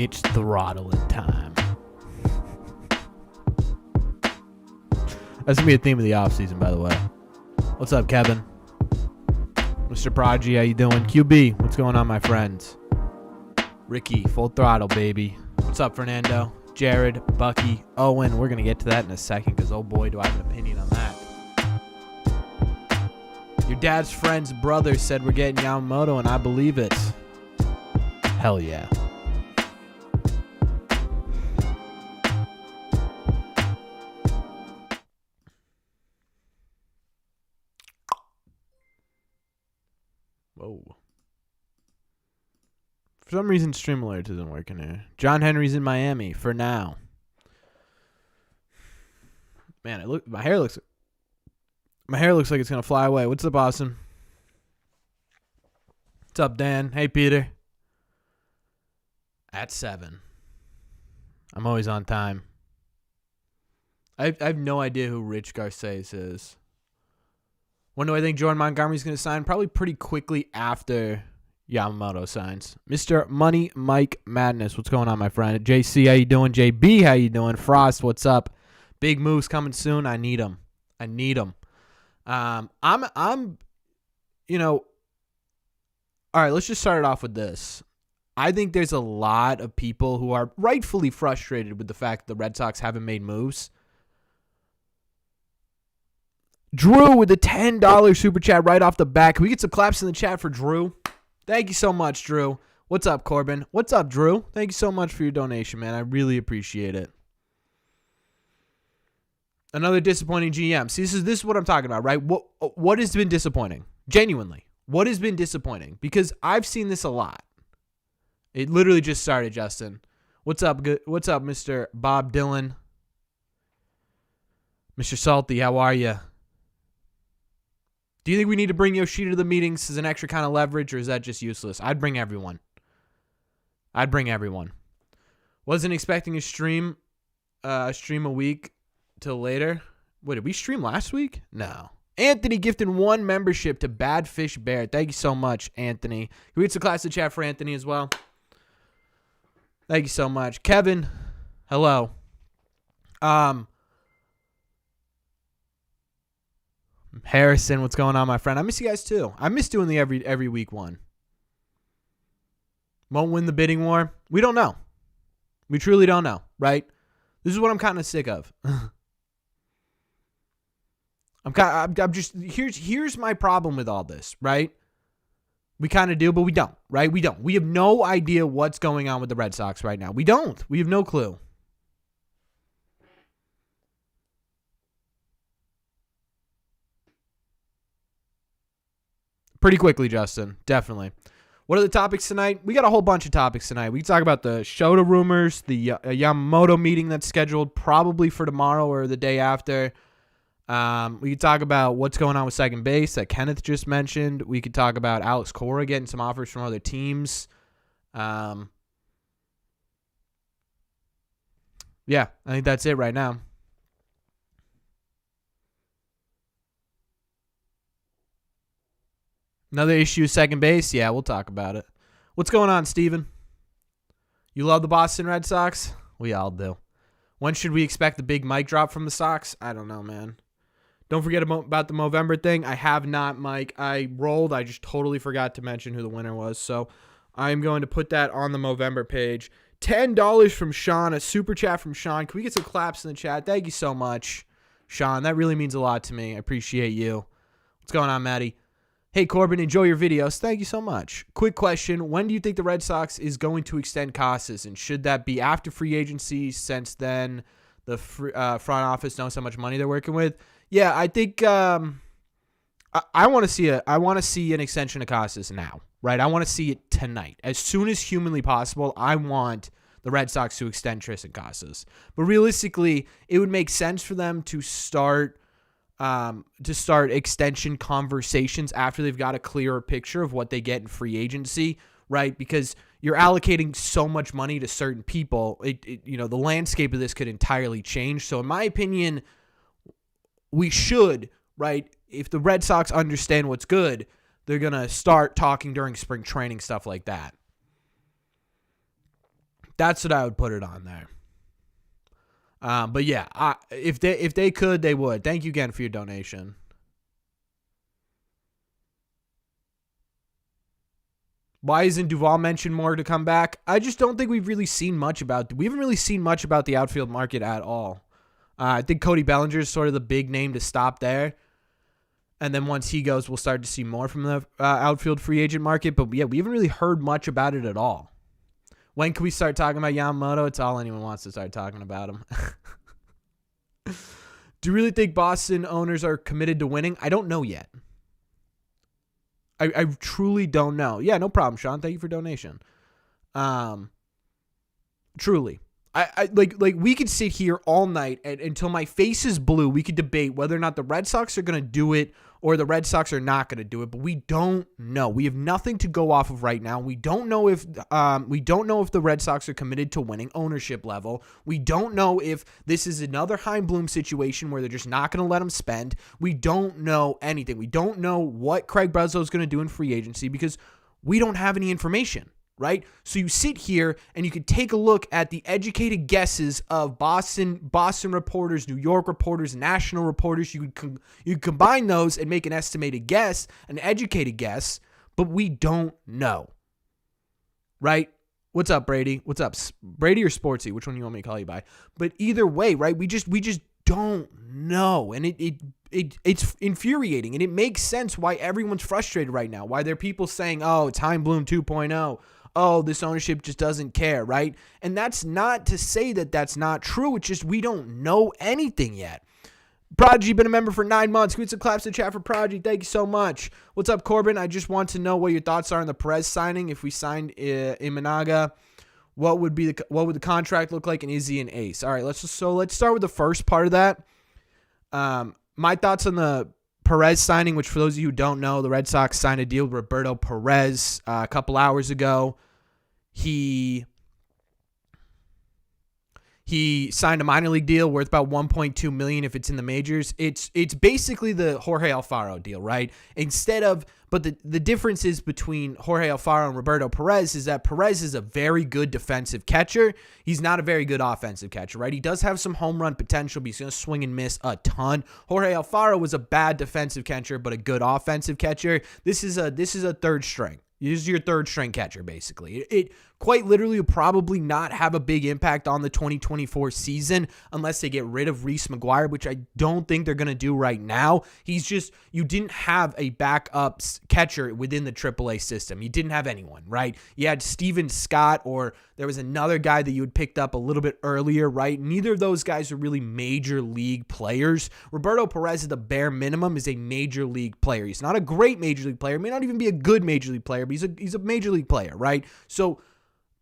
It's throttling time. That's going to be a theme of the offseason, by the way. What's up, Kevin? Mr. Prodigy, how you doing? QB, what's going on, my friends? Ricky, full throttle, baby. What's up, Fernando? Jared, Bucky, Owen. We're going to get to that in a second because, oh boy, do I have an opinion on that. Your dad's friend's brother said we're getting Yamamoto, and I believe it. Hell yeah. Whoa. For some reason, Stream Alerts isn't working here. John Henry's in Miami for now. Man, my hair looks like it's gonna fly away. What's up, Austin? What's up, Dan? Hey, Peter. At 7. I'm always on time. I have no idea who Rich Garces is. When do I think Jordan Montgomery's going to sign? Probably pretty quickly after Yamamoto signs. Mr. Money Mike Madness, what's going on, my friend? JC, how you doing? JB, how you doing? Frost, what's up? Big moves coming soon. I need them. I'm all right, let's just start it off with this. I think there's a lot of people who are rightfully frustrated with the fact that the Red Sox haven't made moves. Drew with a $10 super chat right off the bat. Can we get some claps in the chat for Drew? Thank you so much, Drew. What's up, Corbin? What's up, Drew? Thank you so much for your donation, man. I really appreciate it. Another disappointing GM. See, this is what I'm talking about, right? What has been disappointing? Genuinely. What has been disappointing? Because I've seen this a lot. It literally just started, Justin. What's up, Mr. Bob Dylan? Mr. Salty, how are you? Do you think we need to bring Yoshida to the meetings as an extra kind of leverage, or is that just useless? I'd bring everyone. Wasn't expecting a stream a week till later. Wait, did we stream last week? No. Anthony gifted 1 membership to Bad Fish Bear. Thank you so much, Anthony. Can we get some class in chat for Anthony as well? Thank you so much. Kevin, hello. Harrison, what's going on, my friend? I miss you guys too. I miss doing the every week one. Won't win the bidding war. We don't know. We truly don't know, right? This is what I'm kind of sick of. I'm just here's my problem with all this, right? We kind of do, but we don't, right? We don't. We have no idea what's going on with the Red Sox right now. We don't. We have no clue. Pretty quickly, Justin. Definitely. What are the topics tonight? We got a whole bunch of topics tonight. We can talk about the Shota rumors, the Yamamoto meeting that's scheduled probably for tomorrow or the day after. We could talk about what's going on with second base that Kenneth just mentioned. We could talk about Alex Cora getting some offers from other teams. Yeah, I think that's it right now. Another issue, second base. Yeah, we'll talk about it. What's going on, Steven? You love the Boston Red Sox? We all do. When should we expect the big mic drop from the Sox? I don't know, man. Don't forget about the Movember thing. I have not, Mike. I rolled. I just totally forgot to mention who the winner was. So I'm going to put that on the Movember page. $10 from Sean, a super chat from Sean. Can we get some claps in the chat? Thank you so much, Sean. That really means a lot to me. I appreciate you. What's going on, Maddie? Hey, Corbin, enjoy your videos. Thank you so much. Quick question. When do you think the Red Sox is going to extend Casas? And should that be after free agency, since then the front office knows how much money they're working with? Yeah, I think I want to see an extension of Casas now, right? I want to see it tonight. As soon as humanly possible, I want the Red Sox to extend Tristan Casas. But realistically, it would make sense for them to start extension conversations after they've got a clearer picture of what they get in free agency, right? Because you're allocating so much money to certain people, the landscape of this could entirely change. So in my opinion, we should, right, if the Red Sox understand what's good, they're going to start talking during spring training, stuff like that. That's what I would put it on there. But yeah, if they could, they would. Thank you again for your donation. Why isn't Duvall mentioned more to come back? I just don't think we haven't really seen much about the outfield market at all. I think Cody Bellinger is sort of the big name to stop there. And then once he goes, we'll start to see more from the outfield free agent market. But yeah, we haven't really heard much about it at all. When can we start talking about Yamamoto? It's all anyone wants to start talking about him. Do you really think Boston owners are committed to winning? I don't know yet. I truly don't know. Yeah, no problem, Sean. Thank you for donation. Truly. I like we could sit here all night until my face is blue. We could debate whether or not the Red Sox are going to do it or the Red Sox are not going to do it, but we don't know. We have nothing to go off of right now. We don't know if the Red Sox are committed to winning ownership level. We don't know if this is another Chaim Bloom situation where they're just not going to let him spend. We don't know anything. We don't know what Craig Breslow is going to do in free agency because we don't have any information. Right? So you sit here and you can take a look at the educated guesses of Boston reporters, New York reporters, national reporters. You combine those and make an estimated guess, an educated guess, but we don't know. Right? What's up, Brady? What's up? Brady or Sportsy? Which one do you want me to call you by? But either way, right? We just don't know. And it's infuriating, and it makes sense why everyone's frustrated right now. Why there are people saying, "Oh, it's Chaim Bloom 2.0. Oh, this ownership just doesn't care," right? And that's not to say that that's not true. It's just we don't know anything yet. Prodigy, been a member for 9 months. Give some claps to chat for Prodigy. Thank you so much. What's up, Corbin? I just want to know what your thoughts are on the Perez signing. If we signed Imanaga, what would the contract look like, and is he an ace? All right, let's start with the first part of that. My thoughts on the Perez signing, which for those of you who don't know, the Red Sox signed a deal with Roberto Perez a couple hours ago. He signed a minor league deal worth about $1.2 million if it's in the majors. It's basically the Jorge Alfaro deal, right? But the difference is between Jorge Alfaro and Roberto Perez is that Perez is a very good defensive catcher. He's not a very good offensive catcher, right? He does have some home run potential, but he's going to swing and miss a ton. Jorge Alfaro was a bad defensive catcher, but a good offensive catcher. This is a third string. This is your third string catcher, basically. It quite literally will probably not have a big impact on the 2024 season unless they get rid of Reese McGuire, which I don't think they're going to do right now. You didn't have a backup catcher within the AAA system. You didn't have anyone, right? You had Steven Scott, or there was another guy that you had picked up a little bit earlier, right? Neither of those guys are really major league players. Roberto Perez, at the bare minimum, is a major league player. He's not a great major league player. May not even be a good major league player, but he's a major league player, right? So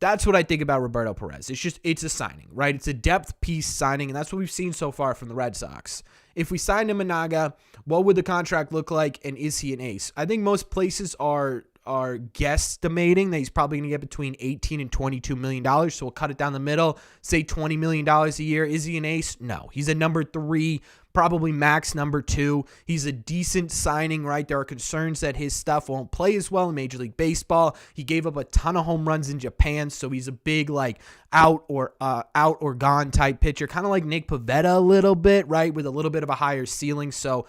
that's what I think about Roberto Perez. It's a signing, right? It's a depth piece signing, and that's what we've seen so far from the Red Sox. If we signed Imanaga, what would the contract look like, and is he an ace? I think most places are guesstimating that he's probably going to get between $18 and $22 million, so we'll cut it down the middle, say $20 million a year. Is he an ace? No. He's a number 3, probably max number 2. He's a decent signing, right? There are concerns that his stuff won't play as well in Major League Baseball. He gave up a ton of home runs in Japan, so he's a big out or gone type pitcher, kind of like Nick Pivetta a little bit, right, with a little bit of a higher ceiling. So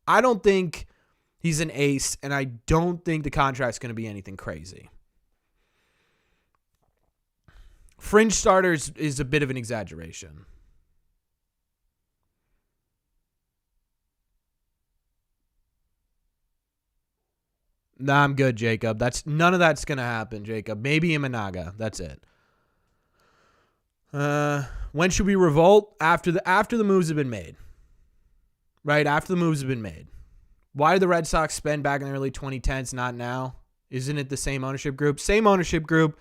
I don't think he's an ace, and I don't think the contract's going to be anything crazy. Fringe starters is a bit of an exaggeration. Nah, I'm good, Jacob. None of that's going to happen, Jacob. Maybe Imanaga. That's it. When should we revolt? After the moves have been made. Right? After the moves have been made. Why did the Red Sox spend back in the early 2010s, not now? Isn't it the same ownership group? Same ownership group.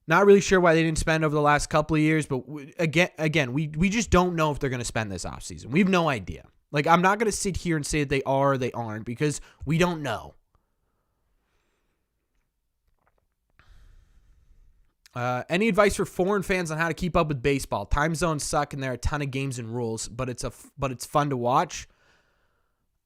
Not really sure why they didn't spend over the last couple of years, but again, we just don't know if they're going to spend this offseason. We have no idea. I'm not going to sit here and say that they are or they aren't because we don't know. Any advice for foreign fans on how to keep up with baseball? Time zones suck and there are a ton of games and rules, but it's fun to watch.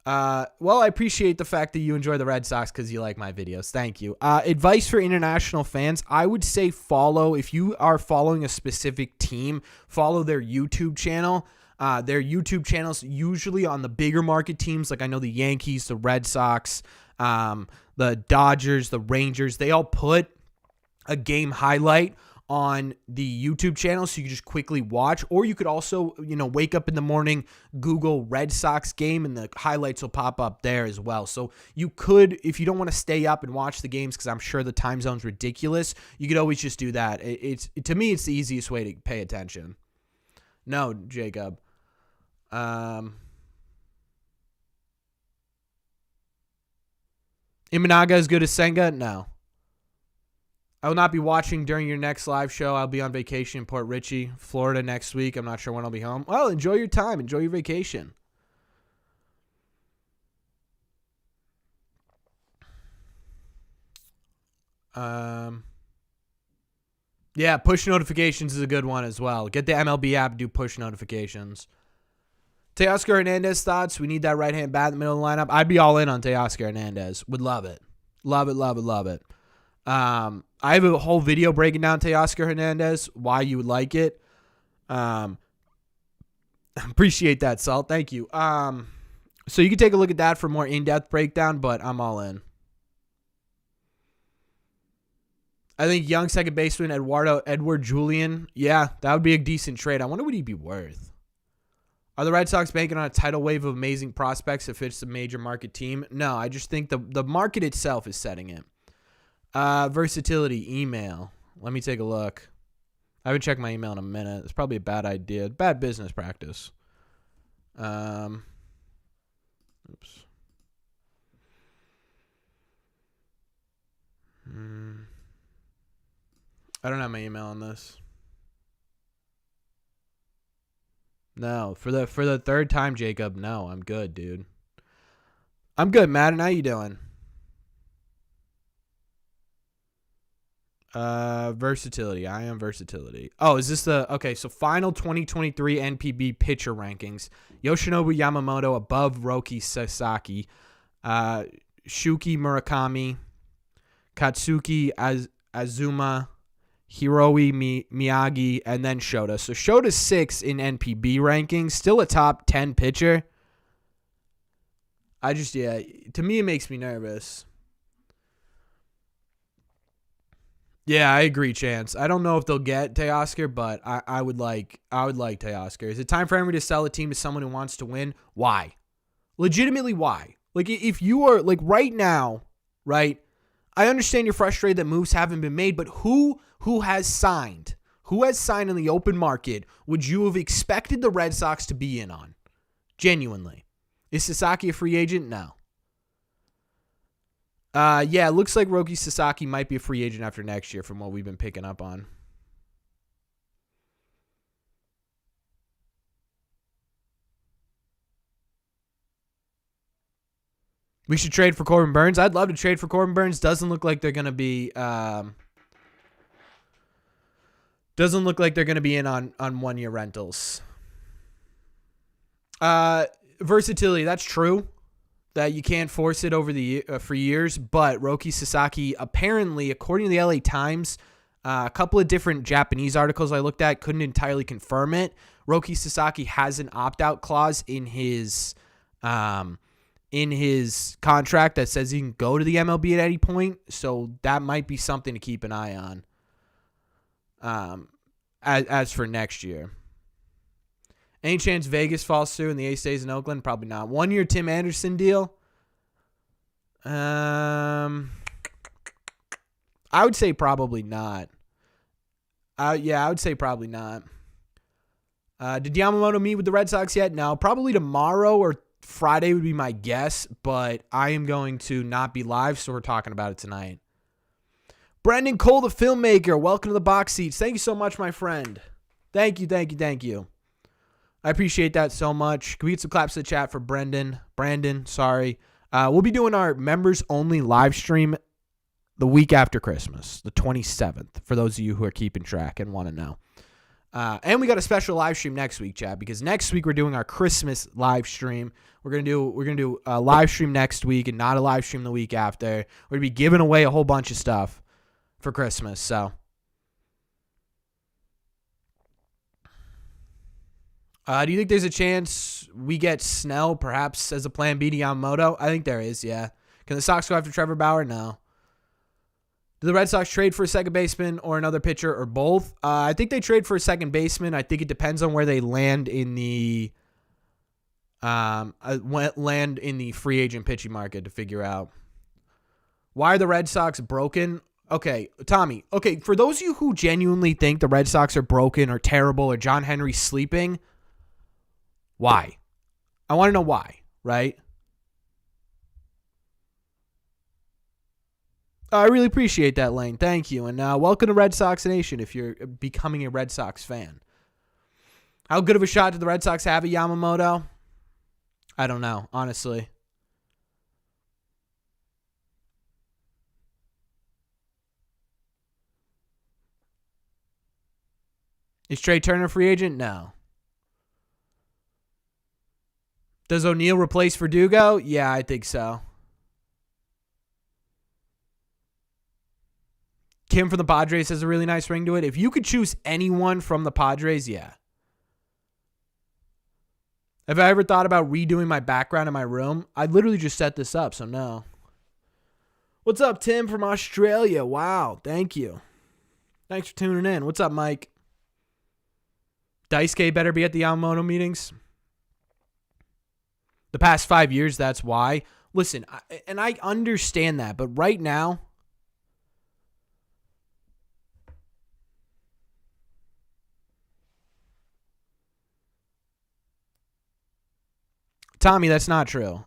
Well, I appreciate the fact that you enjoy the Red Sox because you like my videos. Thank you. Advice for international fans. I would say if you are following a specific team, follow their YouTube channel. Their YouTube channels usually on the bigger market teams, like I know the Yankees, the Red Sox, the Dodgers, the Rangers, they all put a game highlight on the YouTube channel so you can just quickly watch. Or you could also, wake up in the morning, Google Red Sox game, and the highlights will pop up there as well. So you could, if you don't want to stay up and watch the games, because I'm sure the time zone's ridiculous, you could always just do that. To me, it's the easiest way to pay attention. No, Jacob. Imanaga as good as Senga? No. I will not be watching during your next live show. I'll be on vacation in Port Richey, Florida next week. I'm not sure when I'll be home. Well, enjoy your time. Enjoy your vacation. Yeah, push notifications is a good one as well. Get the MLB app and do push notifications. Teoscar Hernandez thoughts. We need that right-hand bat in the middle of the lineup. I'd be all in on Teoscar Hernandez. Would love it. Love it, love it, love it. I have a whole video breaking down Teoscar Hernandez, why you would like it. Appreciate that, Salt. Thank you. So you can take a look at that for more in-depth breakdown, but I'm all in. I think young second baseman Edward Julian, yeah, that would be a decent trade. I wonder what he'd be worth. Are the Red Sox banking on a tidal wave of amazing prospects that fits the major market team? No, I just think the market itself is setting it. Versatility, email. Let me take a look. I haven't checked my email in a minute. It's probably a bad idea. Bad business practice. Oops. I don't have my email on this. No, for the third time, Jacob. No, I'm good, dude. I'm good, Madden. How you doing? Versatility. I am versatility. Oh, is this so final 2023 NPB pitcher rankings. Yoshinobu Yamamoto above Roki Sasaki. Shuki Murakami. Katsuki Azuma. Hiroe Miyagi, and then Shota. So Shota's 6 in NPB rankings. Still a top 10 pitcher. To me, it makes me nervous. Yeah, I agree, Chance. I don't know if they'll get Teoscar, but I would like Teoscar. Is it time for Emery to sell a team to someone who wants to win? Why? Legitimately, why? Like, if you are, like, right now, right, I understand you're frustrated that moves haven't been made, but who has signed? Who has signed in the open market would you have expected the Red Sox to be in on? Genuinely. Is Sasaki a free agent? No. Yeah, it looks like Roki Sasaki might be a free agent after next year from what we've been picking up on. We should trade for Corbin Burns. I'd love to trade for Corbin Burns. Doesn't look like they're going to be in on 1 year rentals. Versatility, that's true. That you can't force it over for years, but Roki Sasaki apparently, according to the LA Times, a couple of different Japanese articles I looked at couldn't entirely confirm it. Roki Sasaki has an opt-out clause in his contract that says he can go to the MLB at any point, so that might be something to keep an eye on. As for next year. Any chance Vegas falls through and the Ace stays in Oakland? Probably not. 1 year Tim Anderson deal? I would say probably not. I would say probably not. Did Yamamoto meet with the Red Sox yet? No. Probably tomorrow or Friday would be my guess, but I am going to not be live, so we're talking about it tonight. Brendan Cole, the filmmaker. Welcome to the box seats. Thank you so much, my friend. Thank you. I appreciate that so much. Can we get some claps to the chat for Brandon, sorry. We'll be doing our members-only live stream the week after Christmas, the 27th, for those of you who are keeping track and want to know. And we got a special live stream next week, Chad, because next week we're doing our Christmas live stream. We're gonna do a live stream next week and not a live stream the week after. We're gonna be giving away a whole bunch of stuff for Christmas. So, do you think there's a chance we get Snell perhaps as a plan B to Yamamoto? I think there is. Yeah. Can the Sox go after Trevor Bauer? No. Do the Red Sox trade for a second baseman or another pitcher or both? I think they trade for a second baseman. I think it depends on where they land in the free agent pitching market to figure out. Why are the Red Sox broken? Okay, Tommy. Okay, for those of you who genuinely think the Red Sox are broken or terrible or John Henry's sleeping, why? I want to know why, right? I really appreciate that, Lane. Thank you. And welcome to Red Sox Nation if you're becoming a Red Sox fan. How good of a shot did the Red Sox have at Yamamoto? I don't know, honestly. Is Trey Turner a free agent? No. Does O'Neill replace Verdugo? Yeah, I think so. Kim from the Padres has a really nice ring to it. If you could choose anyone from the Padres, yeah. Have I ever thought about redoing my background in my room? I literally just set this up, so no. What's up, Tim from Australia? Wow, thank you. Thanks for tuning in. What's up, Mike? Daisuke better be at the Yamamoto meetings. The past 5 years, that's why. Listen, I understand that, but right now, Tommy, that's not true.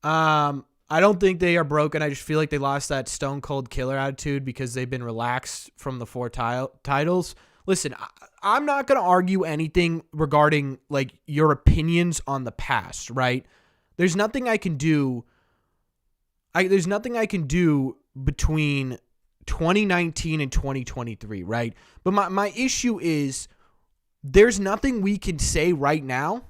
I don't think they are broken. I just feel like they lost that stone cold killer attitude because they've been relaxed from the 4 titles. Listen, I'm not going to argue anything regarding like your opinions on the past, right? There's nothing I can do. There's nothing I can do between 2019 and 2023, right? But my issue is there's nothing we can say right now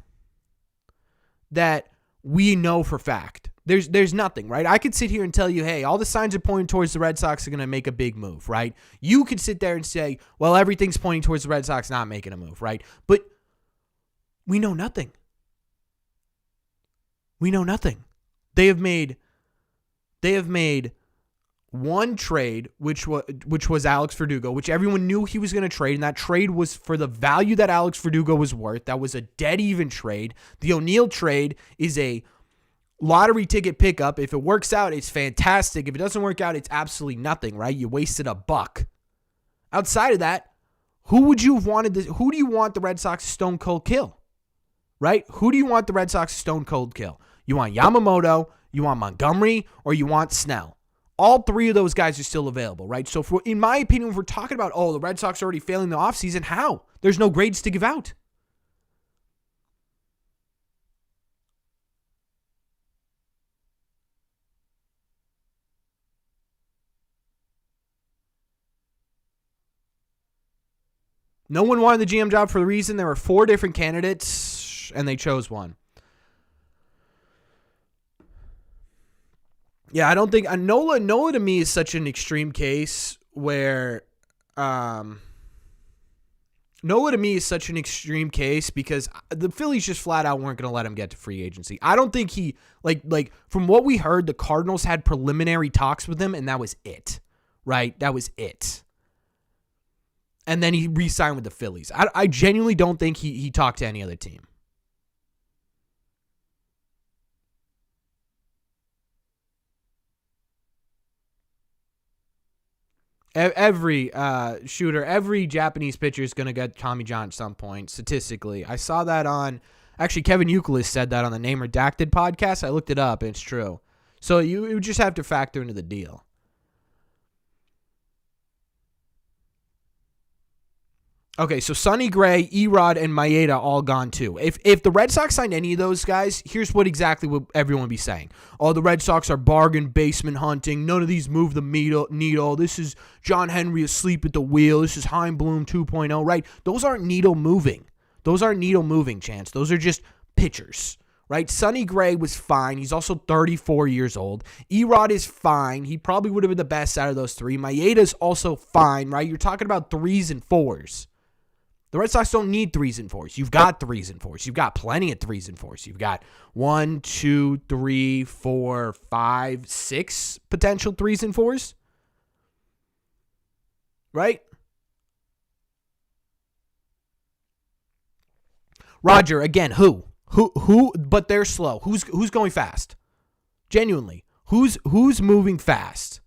that we know for fact. There's nothing, right? I could sit here and tell you, hey, all the signs are pointing towards the Red Sox are going to make a big move, right? You could sit there and say, well, everything's pointing towards the Red Sox not making a move, right? But we know nothing. We know nothing. They have made one trade, which was Alex Verdugo, which everyone knew he was going to trade, and that trade was for the value that Alex Verdugo was worth. That was a dead even trade. The O'Neill trade is a lottery ticket pickup. If it works out, it's fantastic. If it doesn't work out, it's absolutely nothing, right? You wasted $1. Outside of that, who do you want the Red Sox to stone cold kill? Right? Who do you want the Red Sox to stone cold kill? You want Yamamoto, you want Montgomery, or you want Snell? All 3 of those guys are still available, right? So in my opinion, if we're talking about, the Red Sox are already failing the offseason, how? There's no grades to give out. No one wanted the GM job for the reason there were 4 different candidates, and they chose one. Yeah, I don't think Nola to me is such an extreme case where Nola to me is such an extreme case because the Phillies just flat out weren't going to let him get to free agency. I don't think he like from what we heard, the Cardinals had preliminary talks with him, and that was it. Right? That was it. And then he re-signed with the Phillies. I genuinely don't think he talked to any other team. Every every Japanese pitcher is going to get Tommy John at some point, statistically. I saw that on, actually, Kevin Youkilis said that on the Name Redacted podcast. I looked it up, and it's true. So you just have to factor into the deal. Okay, so Sonny Gray, Erod, and Maeda all gone too. If the Red Sox signed any of those guys, here's what exactly would everyone be saying. Oh, the Red Sox are bargain basement hunting. None of these move the needle. This is John Henry asleep at the wheel. This is Heim Bloom 2.0, right? Those aren't needle moving. Those aren't needle moving, Chance. Those are just pitchers, right? Sonny Gray was fine. He's also 34 years old. Erod is fine. He probably would have been the best out of those three. Maeda's also fine, right? You're talking about 3s and 4s. The Red Sox don't need 3s and 4s. You've got 3s and 4s. You've got plenty of 3s and 4s. You've got 1, 2, 3, 4, 5, 6 potential 3s and 4s. Right? Roger, again, who? Who? But they're slow. Who's going fast? Genuinely, who's moving fast?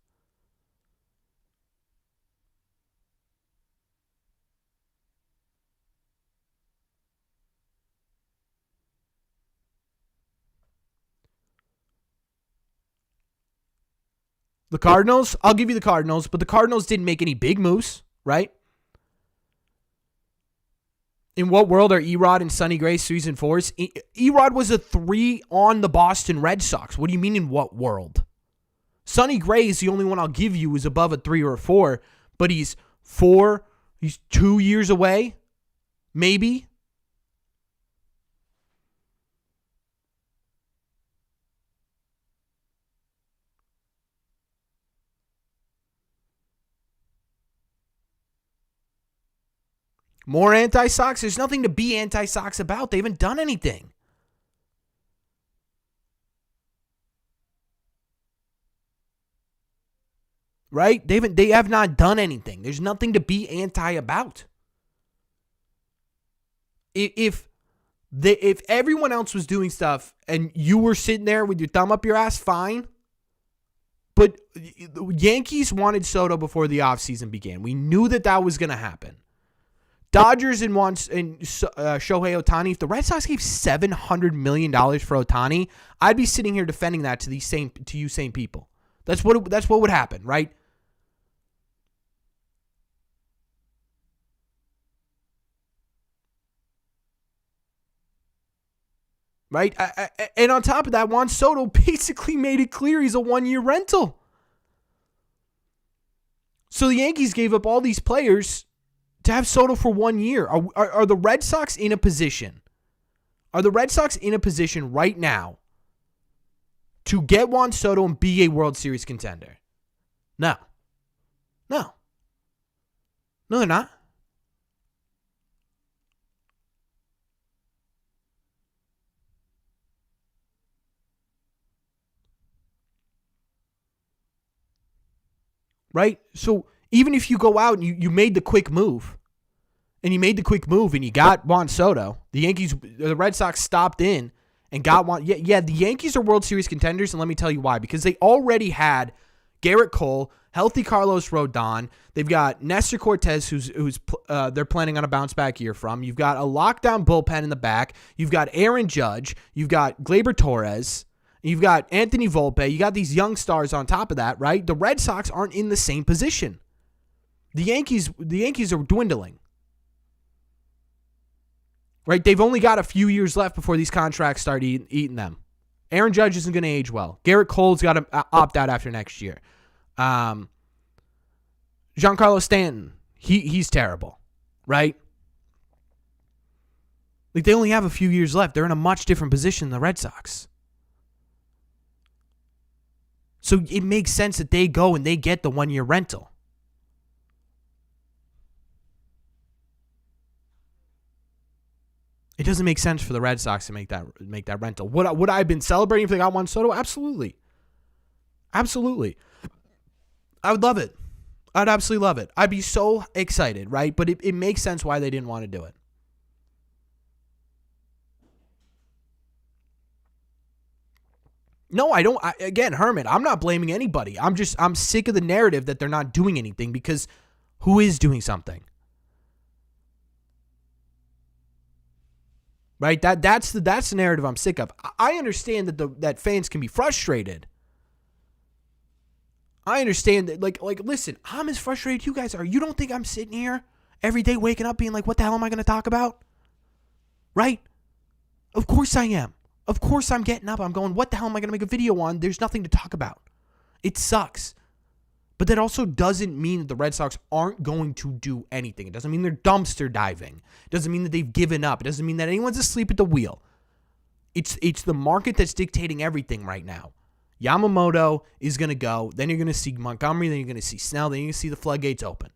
The Cardinals? I'll give you the Cardinals, but the Cardinals didn't make any big moves, right? In what world are Erod and Sonny Gray 3s and 4s? Erod was a 3 on the Boston Red Sox. What do you mean in what world? Sonny Gray is the only one I'll give you who's above a 3 or a 4, but he's 2 years away, maybe. More anti-Sox? There's nothing to be anti-Sox about. They haven't done anything. Right? They have not done anything. There's nothing to be anti about. If everyone else was doing stuff and you were sitting there with your thumb up your ass, fine. But the Yankees wanted Soto before the offseason began. We knew that was going to happen. Dodgers and Shohei Ohtani. If the Red Sox gave $700 million for Ohtani, I'd be sitting here defending that to you same people. That's what would happen, right? Right? And on top of that, Juan Soto basically made it clear he's a 1-year rental. So the Yankees gave up all these players to have Soto for 1 year. Are the Red Sox in a position? Are the Red Sox in a position right now to get Juan Soto and be a World Series contender? No. No, they're not. Right? So even if you go out and you made the quick move, and you got Juan Soto, the Red Sox stopped in and got Juan. Yeah, the Yankees are World Series contenders, and let me tell you why. Because they already had Garrett Cole, healthy Carlos Rodon. They've got Nestor Cortez, who's they're planning on a bounce back year from. You've got a lockdown bullpen in the back. You've got Aaron Judge. You've got Gleyber Torres. You've got Anthony Volpe. You got these young stars on top of that, right? The Red Sox aren't in the same position. The Yankees are dwindling. Right? They've only got a few years left before these contracts start eating them. Aaron Judge isn't going to age well. Garrett Cole's got to opt out after next year. Giancarlo Stanton, he's terrible, right? Like, they only have a few years left. They're in a much different position than the Red Sox. So it makes sense that they go and they get the 1-year rental. It doesn't make sense for the Red Sox to make that rental. Would I have been celebrating if they got Juan Soto? Absolutely. Absolutely. I would love it. I'd absolutely love it. I'd be so excited, right? But it makes sense why they didn't want to do it. No, I don't. Again, Herman, I'm not blaming anybody. I'm sick of the narrative that they're not doing anything, because who is doing something? Right? That's the narrative I'm sick of. I understand that fans can be frustrated. I understand that, like, listen, I'm as frustrated as you guys are. You don't think I'm sitting here every day waking up being like, what the hell am I going to talk about? Right? Of course I am. Of course I'm getting up. I'm going, what the hell am I going to make a video on? There's nothing to talk about. It sucks. But that also doesn't mean that the Red Sox aren't going to do anything. It doesn't mean they're dumpster diving. It doesn't mean that they've given up. It doesn't mean that anyone's asleep at the wheel. It's the market that's dictating everything right now. Yamamoto is going to go. Then you're going to see Montgomery. Then you're going to see Snell. Then you're going to see the floodgates open.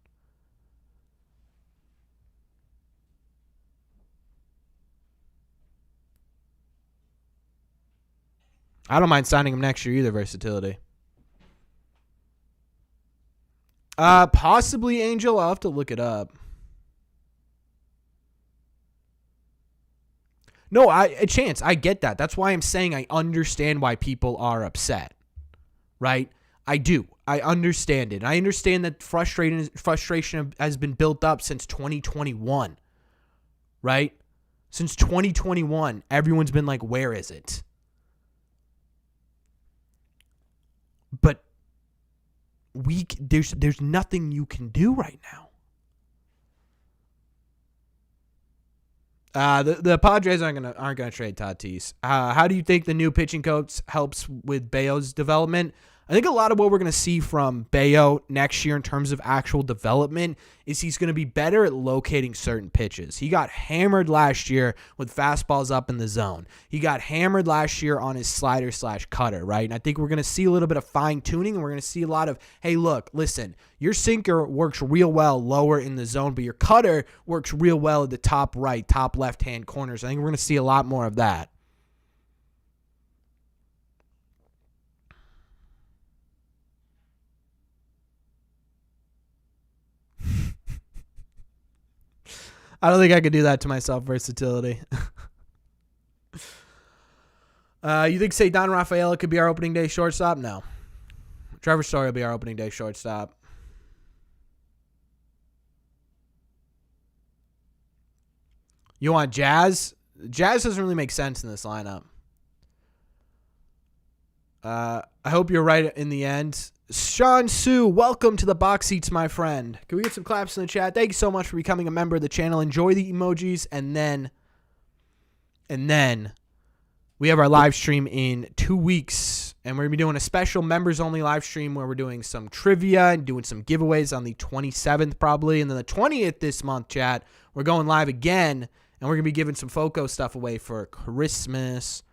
I don't mind signing him next year either, versatility. Possibly Angel. I'll have to look it up. No, a chance. I get that. That's why I'm saying I understand why people are upset. Right? I do. I understand it. I understand that frustration has been built up since 2021. Right? Since 2021, everyone's been like, where is it? But there's nothing you can do right now. The Padres aren't gonna trade Tatis. How do you think the new pitching coach helps with Bayo's development? I think a lot of what we're going to see from Bayo next year in terms of actual development is he's going to be better at locating certain pitches. He got hammered last year with fastballs up in the zone. He got hammered last year on his slider/cutter, right? And I think we're going to see a little bit of fine-tuning, and we're going to see a lot of, hey, look, listen, your sinker works real well lower in the zone, but your cutter works real well at the top right, top left-hand corners. I think we're going to see a lot more of that. I don't think I could do that to myself, versatility. You think Cedar Rafaela could be our opening day shortstop? No. Trevor Story will be our opening day shortstop. You want Jazz? Jazz doesn't really make sense in this lineup. I hope you're right in the end. Sean Sue, welcome to the box seats, my friend. Can we get some claps in the chat? Thank you so much for becoming a member of the channel. Enjoy the emojis, and then we have our live stream in 2 weeks, and we're going to be doing a special members-only live stream where we're doing some trivia and doing some giveaways on the 27th probably, and then the 20th this month, chat, we're going live again, and we're going to be giving some FOCO stuff away for Christmas.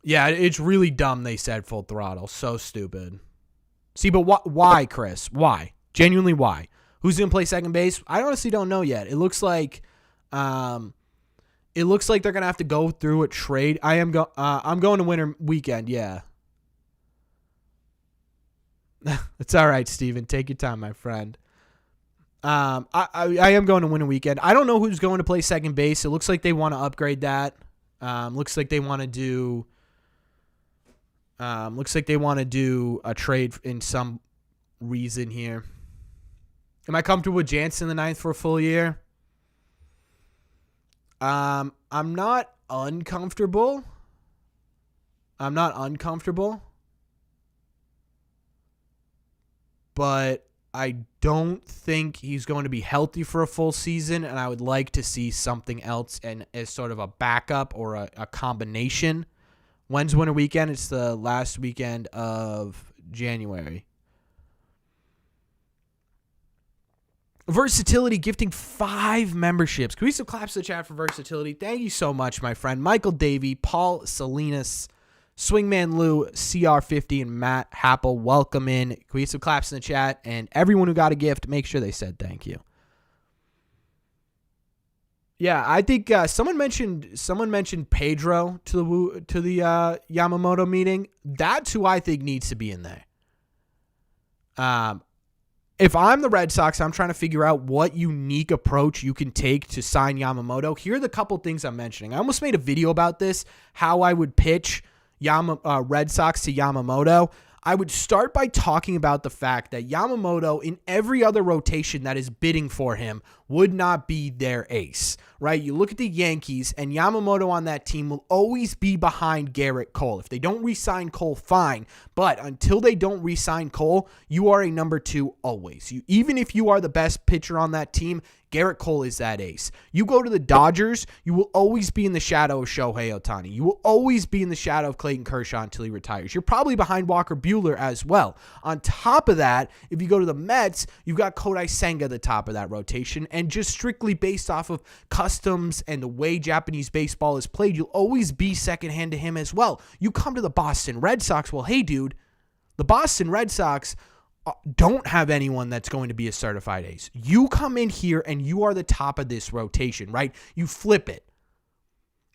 Yeah, it's really dumb they said full throttle. So stupid. See, but why, Chris? Why? Genuinely, why? Who's going to play second base? I honestly don't know yet. It looks like they're going to have to go through a trade. I'm going to winter weekend, yeah. It's all right, Steven. Take your time, my friend. I am going to winter weekend. I don't know who's going to play second base. It looks like they want to upgrade that. Looks like they want to do a trade in some reason here. Am I comfortable with Jansen in the 9th for a full year? I'm not uncomfortable. But I don't think he's going to be healthy for a full season, and I would like to see something else and as sort of a backup or a combination. When's winter weekend? It's the last weekend of January. Versatility gifting 5 memberships. Can we some claps in the chat for Versatility? Thank you so much, my friend. Michael Davey, Paul Salinas, Swingman Lou, CR50, and Matt Happel. Welcome in. Can we some claps in the chat? And everyone who got a gift, make sure they said thank you. Yeah, I think someone mentioned Pedro to the Yamamoto meeting. That's who I think needs to be in there. If I'm the Red Sox, I'm trying to figure out what unique approach you can take to sign Yamamoto. Here are the couple things I'm mentioning. I almost made a video about this, how I would pitch Red Sox to Yamamoto. I would start by talking about the fact that Yamamoto, in every other rotation that is bidding for him, would not be their ace, right? You look at the Yankees, and Yamamoto on that team will always be behind Garrett Cole. If they don't re-sign Cole, fine. But until they don't re-sign Cole, you are a number 2 always. Even if you are the best pitcher on that team, Garrett Cole is that ace. You go to the Dodgers, you will always be in the shadow of Shohei Ohtani. You will always be in the shadow of Clayton Kershaw until he retires. You're probably behind Walker Buehler as well. On top of that, if you go to the Mets, you've got Kodai Senga at the top of that rotation. And just strictly based off of customs and the way Japanese baseball is played, you'll always be secondhand to him as well. You come to the Boston Red Sox, well, hey, dude, the Boston Red Sox don't have anyone that's going to be a certified ace. You come in here and you are the top of this rotation, right? You flip it.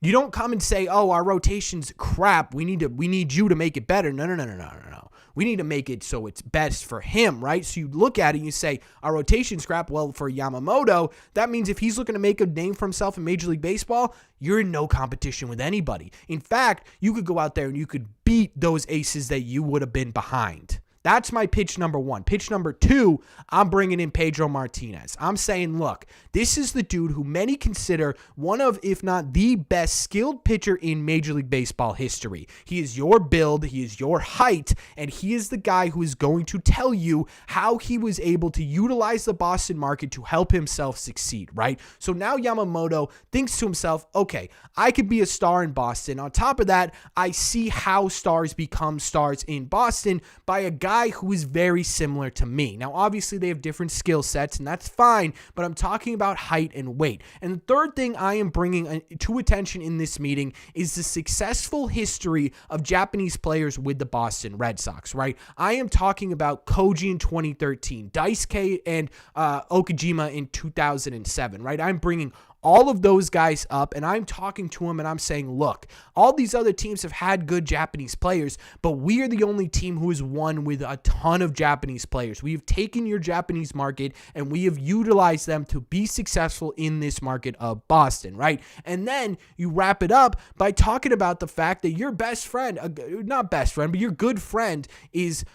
You don't come and say, "Oh, our rotation's crap. We need you to make it better." No. We need to make it so it's best for him, right? So you look at it and you say, "Our rotation's crap." Well, for Yamamoto, that means if he's looking to make a name for himself in Major League Baseball, you're in no competition with anybody. In fact, you could go out there and you could beat those aces that you would have been behind. That's my pitch number 1. Pitch number 2, I'm bringing in Pedro Martinez. I'm saying, look, this is the dude who many consider one of, if not the best skilled pitcher in Major League Baseball history. He is your build, he is your height, and he is the guy who is going to tell you how he was able to utilize the Boston market to help himself succeed, right? So now Yamamoto thinks to himself, okay, I could be a star in Boston. On top of that, I see how stars become stars in Boston by a guy who is very similar to me. Now, obviously, they have different skill sets, and that's fine, but I'm talking about height and weight. And the third thing I am bringing to attention in this meeting is the successful history of Japanese players with the Boston Red Sox, right? I am talking about Koji in 2013, Daisuke and Okajima in 2007, right? I'm bringing all of those guys up, and I'm talking to them, and I'm saying, look, all these other teams have had good Japanese players, but we are the only team who has won with a ton of Japanese players. We have taken your Japanese market, and we have utilized them to be successful in this market of Boston, right? And then you wrap it up by talking about the fact that your best friend, not best friend, but your good friend is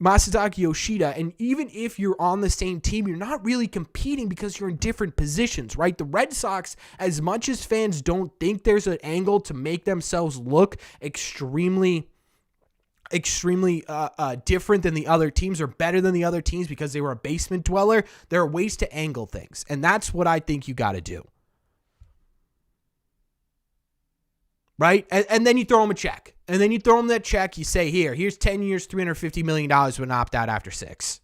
Masataka Yoshida, and even if you're on the same team, you're not really competing because you're in different positions, right? The Red Sox, as much as fans don't think there's an angle to make themselves look extremely different than the other teams or better than the other teams because they were a basement dweller, there are ways to angle things, and that's what I think you got to do. Right? And then you throw him a check. And then you throw him that check. You say, here's 10 years, $350 million with an opt-out after 6.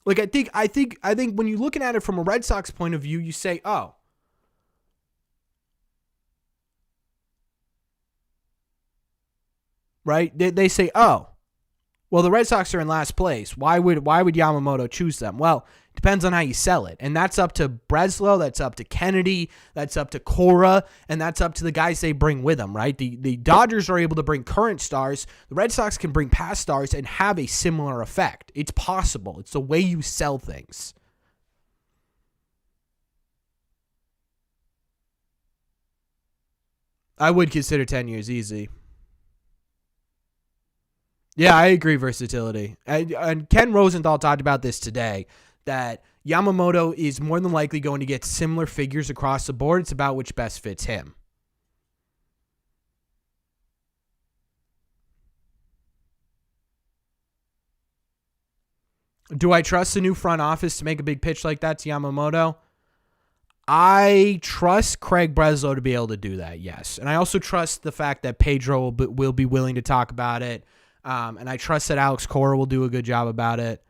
Like, I think when you're looking at it from a Red Sox point of view, you say, oh, right? They say, oh, well, the Red Sox are in last place. Why would Yamamoto choose them? Well, it depends on how you sell it. And that's up to Breslow, that's up to Kennedy, that's up to Cora, and that's up to the guys they bring with them, right? The Dodgers are able to bring current stars. The Red Sox can bring past stars and have a similar effect. It's possible. It's the way you sell things. I would consider 10 years easy. Yeah, I agree, versatility. And Ken Rosenthal talked about this today, that Yamamoto is more than likely going to get similar figures across the board. It's about which best fits him. Do I trust the new front office to make a big pitch like that to Yamamoto? I trust Craig Breslow to be able to do that, yes. And I also trust the fact that Pedro will be willing to talk about it. And I trust that Alex Cora will do a good job about it.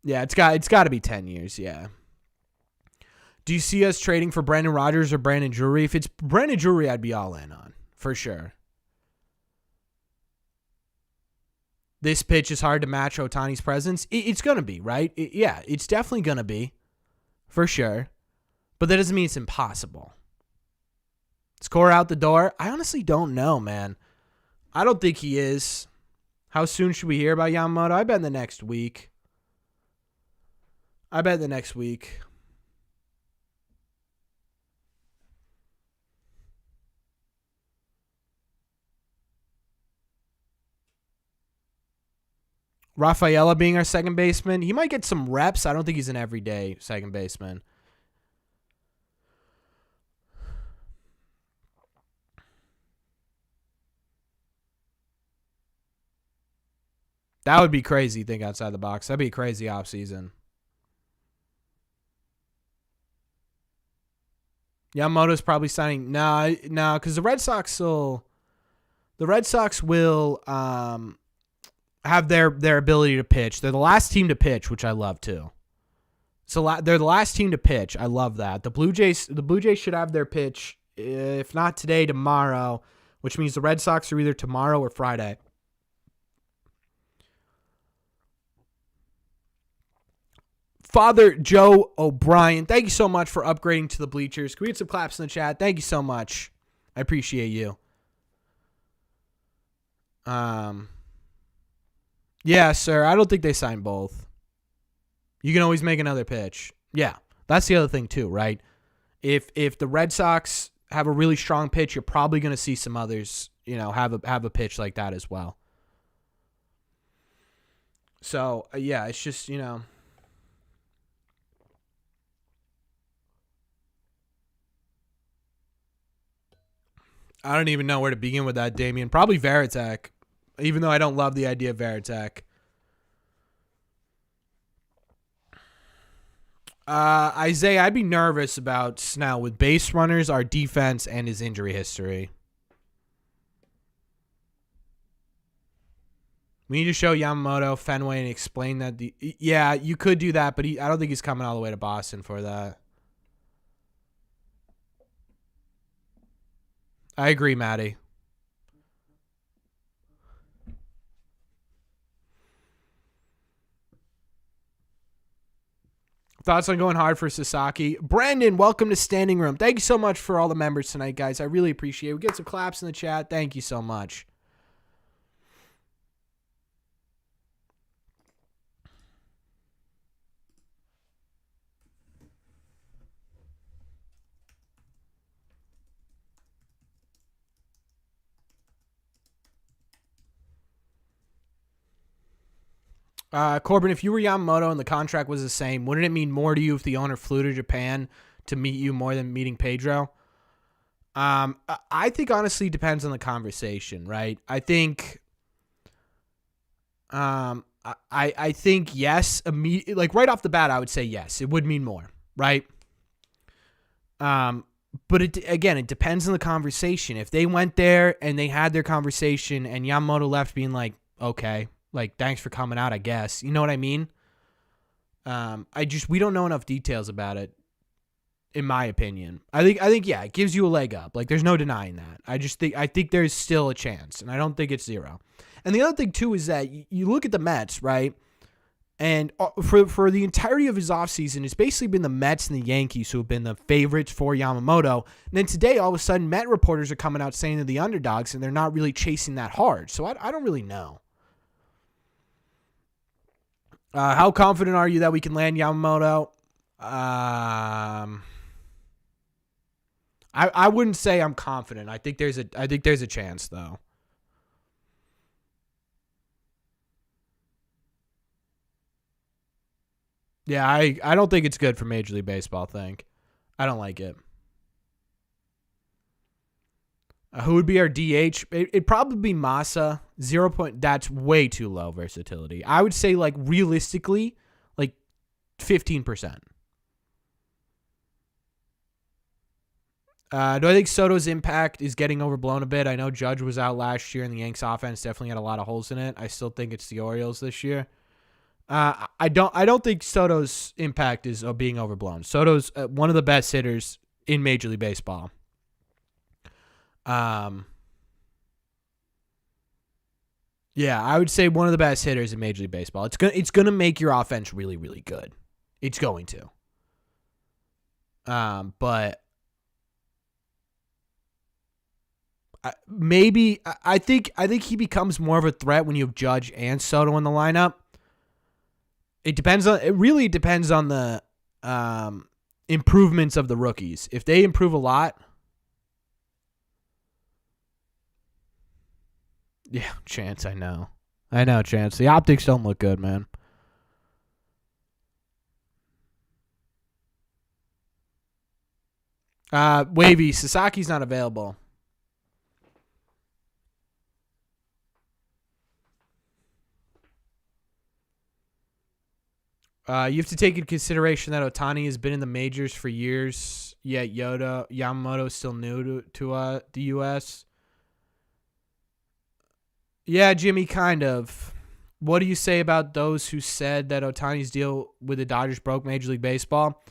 Yeah, it's got to be 10 years, yeah. Do you see us trading for Brandon Rodgers or Brandon Drury? If it's Brandon Drury, I'd be all in on, for sure. This pitch is hard to match Ohtani's presence. It's going to be, right? Yeah, it's definitely going to be, for sure. But that doesn't mean it's impossible. Is Cora out the door? I honestly don't know, man. I don't think he is. How soon should we hear about Yamamoto? I bet in the next week. Rafaela being our second baseman. He might get some reps. I don't think he's an everyday second baseman. That would be crazy, think outside the box. That'd be a crazy offseason. Yamamoto's probably signing. No, because the Red Sox will have their ability to pitch. They're the last team to pitch, which I love too. So they're the last team to pitch. I love that. The Blue Jays should have their pitch, if not today, tomorrow, which means the Red Sox are either tomorrow or Friday. Father Joe O'Brien, thank you so much for upgrading to the bleachers. Can we get some claps in the chat? Thank you so much. I appreciate you. Yeah, sir. I don't think they signed both. You can always make another pitch. Yeah, that's the other thing too, right? If the Red Sox have a really strong pitch, you're probably going to see some others, have a pitch like that as well. So yeah, it's just I don't even know where to begin with that, Damien. Probably Varitek, even though I don't love the idea of Varitek. Isaiah, I'd be nervous about Snell with base runners, our defense, and his injury history. We need to show Yamamoto Fenway and explain that. Yeah, you could do that, but I don't think he's coming all the way to Boston for that. I agree, Maddie. Thoughts on going hard for Sasaki? Brandon, welcome to Standing Room. Thank you so much for all the members tonight, guys. I really appreciate it. We get some claps in the chat. Thank you so much. Corbin, if you were Yamamoto and the contract was the same, wouldn't it mean more to you if the owner flew to Japan to meet you more than meeting Pedro? I think honestly it depends on the conversation, right? I think, I think yes, like right off the bat, I would say yes. It would mean more, right? But it depends on the conversation. If they went there and they had their conversation and Yamamoto left being like, okay, like, thanks for coming out, I guess. You know what I mean? We don't know enough details about it, in my opinion. I think, yeah, it gives you a leg up. Like, there's no denying that. I think there's still a chance, and I don't think it's zero. And the other thing, too, is that you look at the Mets, right? And for the entirety of his offseason, it's basically been the Mets and the Yankees who have been the favorites for Yamamoto. And then today, all of a sudden, Met reporters are coming out saying they're the underdogs, and they're not really chasing that hard. So I don't really know. How confident are you that we can land Yamamoto? I wouldn't say I'm confident. I think there's a chance though. Yeah, I don't think it's good for Major League Baseball. I don't like it. Who would be our DH? It'd probably be Massa. 0. That's way too low versatility. I would say, like, realistically, like 15%. Do I think Soto's impact is getting overblown a bit? I know Judge was out last year, and the Yanks offense definitely had a lot of holes in it. I still think it's the Orioles this year. I don't think Soto's impact is being overblown. Soto's one of the best hitters in Major League Baseball. Yeah, I would say one of the best hitters in Major League Baseball. It's gonna make your offense really, really good. It's going to. But I think he becomes more of a threat when you have Judge and Soto in the lineup. It really depends on the improvements of the rookies. If they improve a lot. Yeah, chance, I know. I know, Chance. The optics don't look good, man. Wavy, Sasaki's not available. You have to take into consideration that Ohtani has been in the majors for years, yet Yamamoto is still new to the U.S. Yeah, Jimmy, kind of. What do you say about those who said that Ohtani's deal with the Dodgers broke Major League Baseball?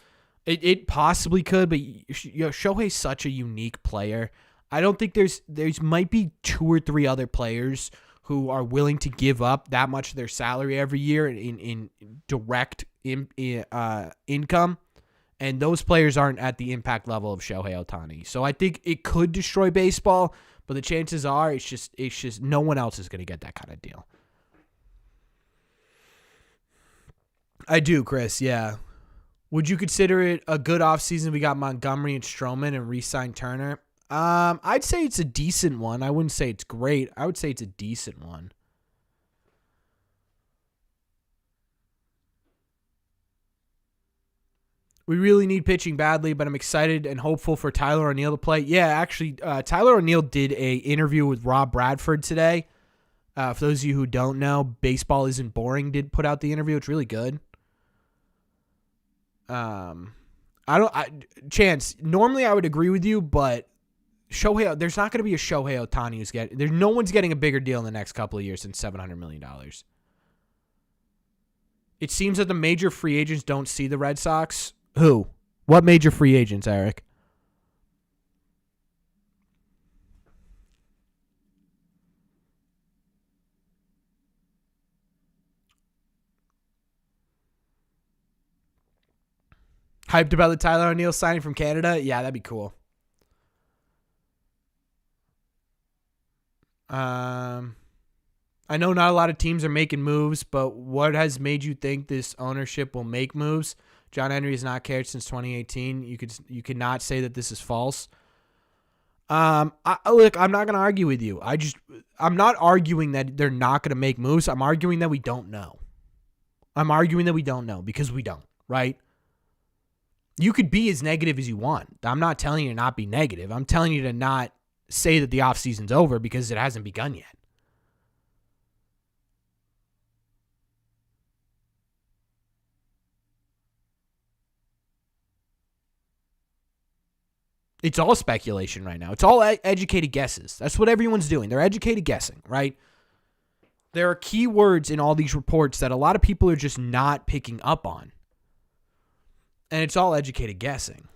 It possibly could, but Shohei's such a unique player. I don't think there's might be 2 or 3 other players who are willing to give up that much of their salary every year in direct income, and those players aren't at the impact level of Shohei Ohtani. So I think it could destroy baseball, but the chances are it's just no one else is going to get that kind of deal. I do, Chris. Yeah. Would you consider it a good offseason? We got Montgomery and Stroman and re-signed Turner. I'd say it's a decent one. I wouldn't say it's great. I would say it's a decent one. We really need pitching badly, but I'm excited and hopeful for Tyler O'Neill to play. Yeah, actually, Tyler O'Neill did a interview with Rob Bradford today. For those of you who don't know, Baseball Isn't Boring did put out the interview. It's really good. Chance, normally I would agree with you, but there's not going to be a Shohei Ohtani who's getting, no one's getting a bigger deal in the next couple of years than $700 million. It seems that the major free agents don't see the Red Sox. Who? What major free agents, Eric? Hyped about the Tyler O'Neill signing from Canada? Yeah, that'd be cool. I know not a lot of teams are making moves, but what has made you think this ownership will make moves? John Henry has not cared since 2018. You could not say that this is false. Look, I'm not going to argue with you. I'm not arguing that they're not going to make moves. I'm arguing that we don't know. I'm arguing that we don't know because we don't, right? You could be as negative as you want. I'm not telling you to not be negative. I'm telling you to not say that the offseason's over because it hasn't begun yet. It's all speculation right now. It's all educated guesses. That's what everyone's doing. They're educated guessing, right? There are key words in all these reports that a lot of people are just not picking up on. And it's all educated guessing.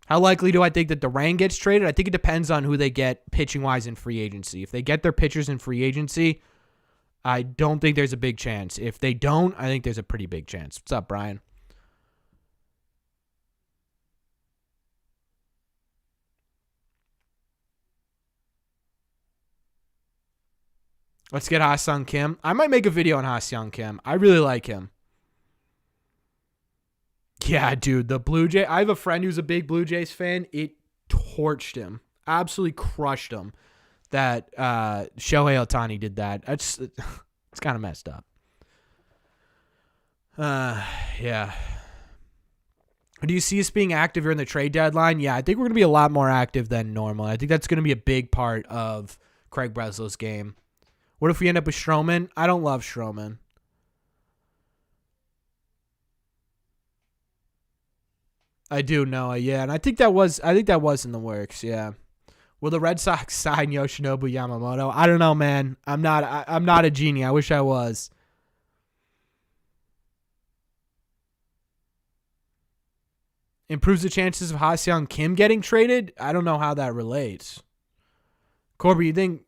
How likely do I think that Duran gets traded? I think it depends on who they get pitching-wise in free agency. If they get their pitchers in free agency, I don't think there's a big chance. If they don't, I think there's a pretty big chance. What's up, Brian? Let's get Ha-Seong Kim. I might make a video on Ha-Seong Kim. I really like him. Yeah, dude, the Blue Jay. I have a friend who's a big Blue Jays fan. It torched him, absolutely crushed him. That Shohei Ohtani did that. It's kind of messed up. Yeah. Do you see us being active during the trade deadline? Yeah, I think we're going to be a lot more active than normal. I think that's going to be a big part of Craig Breslow's game. What if we end up with Stroman? I don't love Stroman. I do know, yeah, and I think that was in the works, yeah. Will the Red Sox sign Yoshinobu Yamamoto? I don't know, man. I'm not a genie. I wish I was. Improves the chances of Ha-Seong Kim getting traded? I don't know how that relates. Corby, you think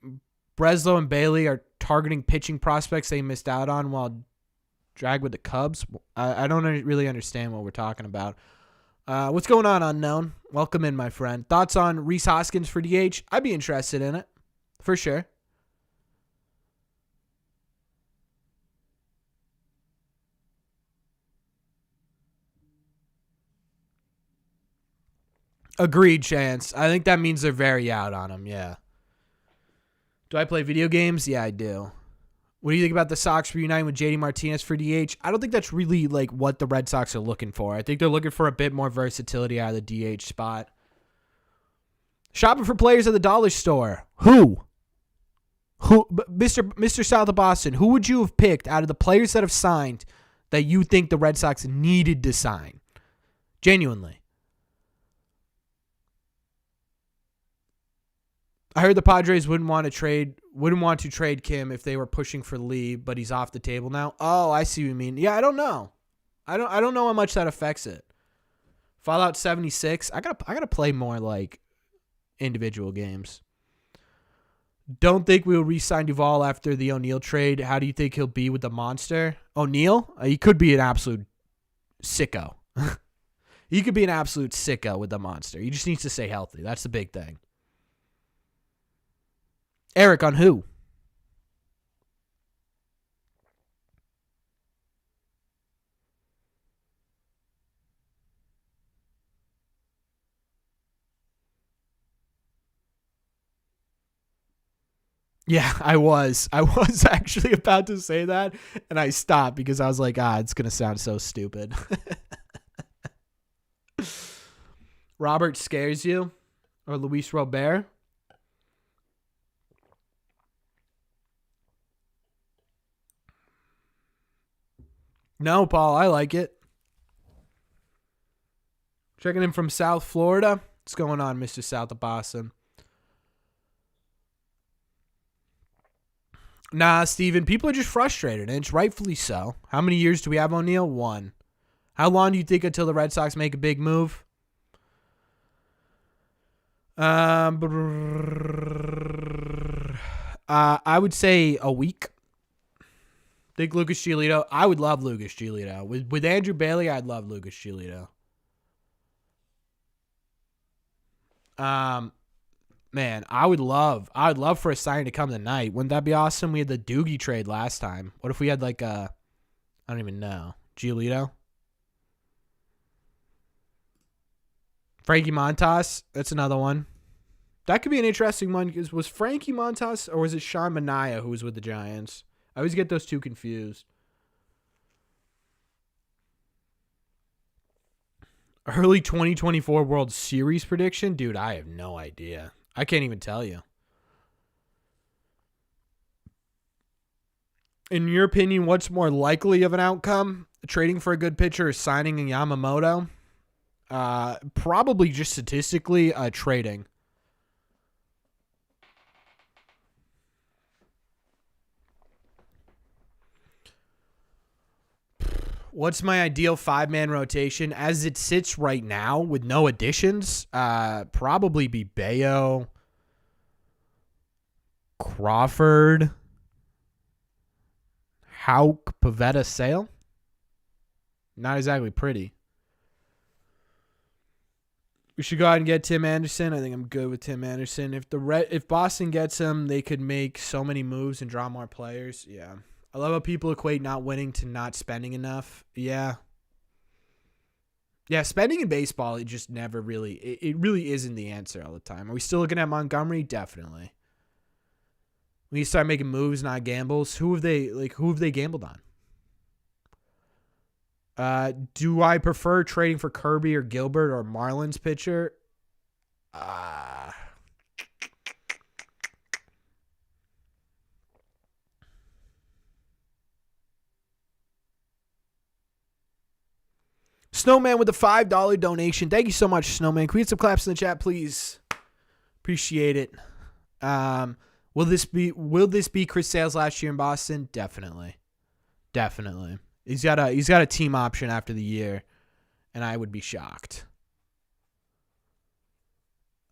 Breslow and Bailey are targeting pitching prospects they missed out on while drag with the Cubs? I don't really understand what we're talking about. What's going on, Unknown? Welcome in, my friend. Thoughts on Rhys Hoskins for DH? I'd be interested in it, for sure. Agreed, Chance. I think that means they're very out on him, yeah. Do I play video games? Yeah, I do. What do you think about the Sox reuniting with JD Martinez for DH? I don't think that's really like what the Red Sox are looking for. I think they're looking for a bit more versatility out of the DH spot. Shopping for players at the dollar store. Who? Mr. South of Boston, who would you have picked out of the players that have signed that you think the Red Sox needed to sign? Genuinely. I heard the Padres wouldn't want to trade Kim if they were pushing for Lee, but he's off the table now. Oh, I see what you mean. Yeah, I don't know. I don't know how much that affects it. Fallout 76. I gotta play more like individual games. Don't think we'll re-sign Duvall after the O'Neal trade. How do you think he'll be with the monster? O'Neal? He could be an absolute sicko. He could be an absolute sicko with the monster. He just needs to stay healthy. That's the big thing. Eric, on who? Yeah, I was. I was actually about to say that, and I stopped because I was like, it's going to sound so stupid. Robert scares you? Or Luis Robert? No, Paul, I like it. Checking in from South Florida. What's going on, Mr. South of Boston? Nah, Steven, people are just frustrated, and it's rightfully so. How many years do we have, O'Neal? 1. How long do you think until the Red Sox make a big move? I would say a week. Think Lucas Giolito. I would love Lucas Giolito. With Andrew Bailey, I'd love Lucas Giolito. Man, I would love for a signing to come tonight. Wouldn't that be awesome? We had the Doogie trade last time. What if we had I don't even know. Giolito? Frankie Montas? That's another one. That could be an interesting one. Was Frankie Montas or was it Sean Manaea who was with the Giants? I always get those two confused. Early 2024 World Series prediction? Dude, I have no idea. I can't even tell you. In your opinion, what's more likely of an outcome? Trading for a good pitcher or signing a Yamamoto? Probably just statistically, trading. What's my ideal 5-man rotation? As it sits right now with no additions, probably be Bayo, Crawford, Houck, Pavetta, Sale. Not exactly pretty. We should go out and get Tim Anderson. I think I'm good with Tim Anderson. If Boston gets him, they could make so many moves and draw more players. Yeah. I love how people equate not winning to not spending enough. Yeah. Yeah, spending in baseball, it just never really, it really isn't the answer all the time. Are we still looking at Montgomery? Definitely. When you start making moves, not gambles, who have they gambled on? Do I prefer trading for Kirby or Gilbert or Marlins pitcher? Snowman with a $5 donation. Thank you so much, Snowman. Can we get some claps in the chat, please? Appreciate it. Will this be Chris Sale's last year in Boston? Definitely. He's got a team option after the year, and I would be shocked.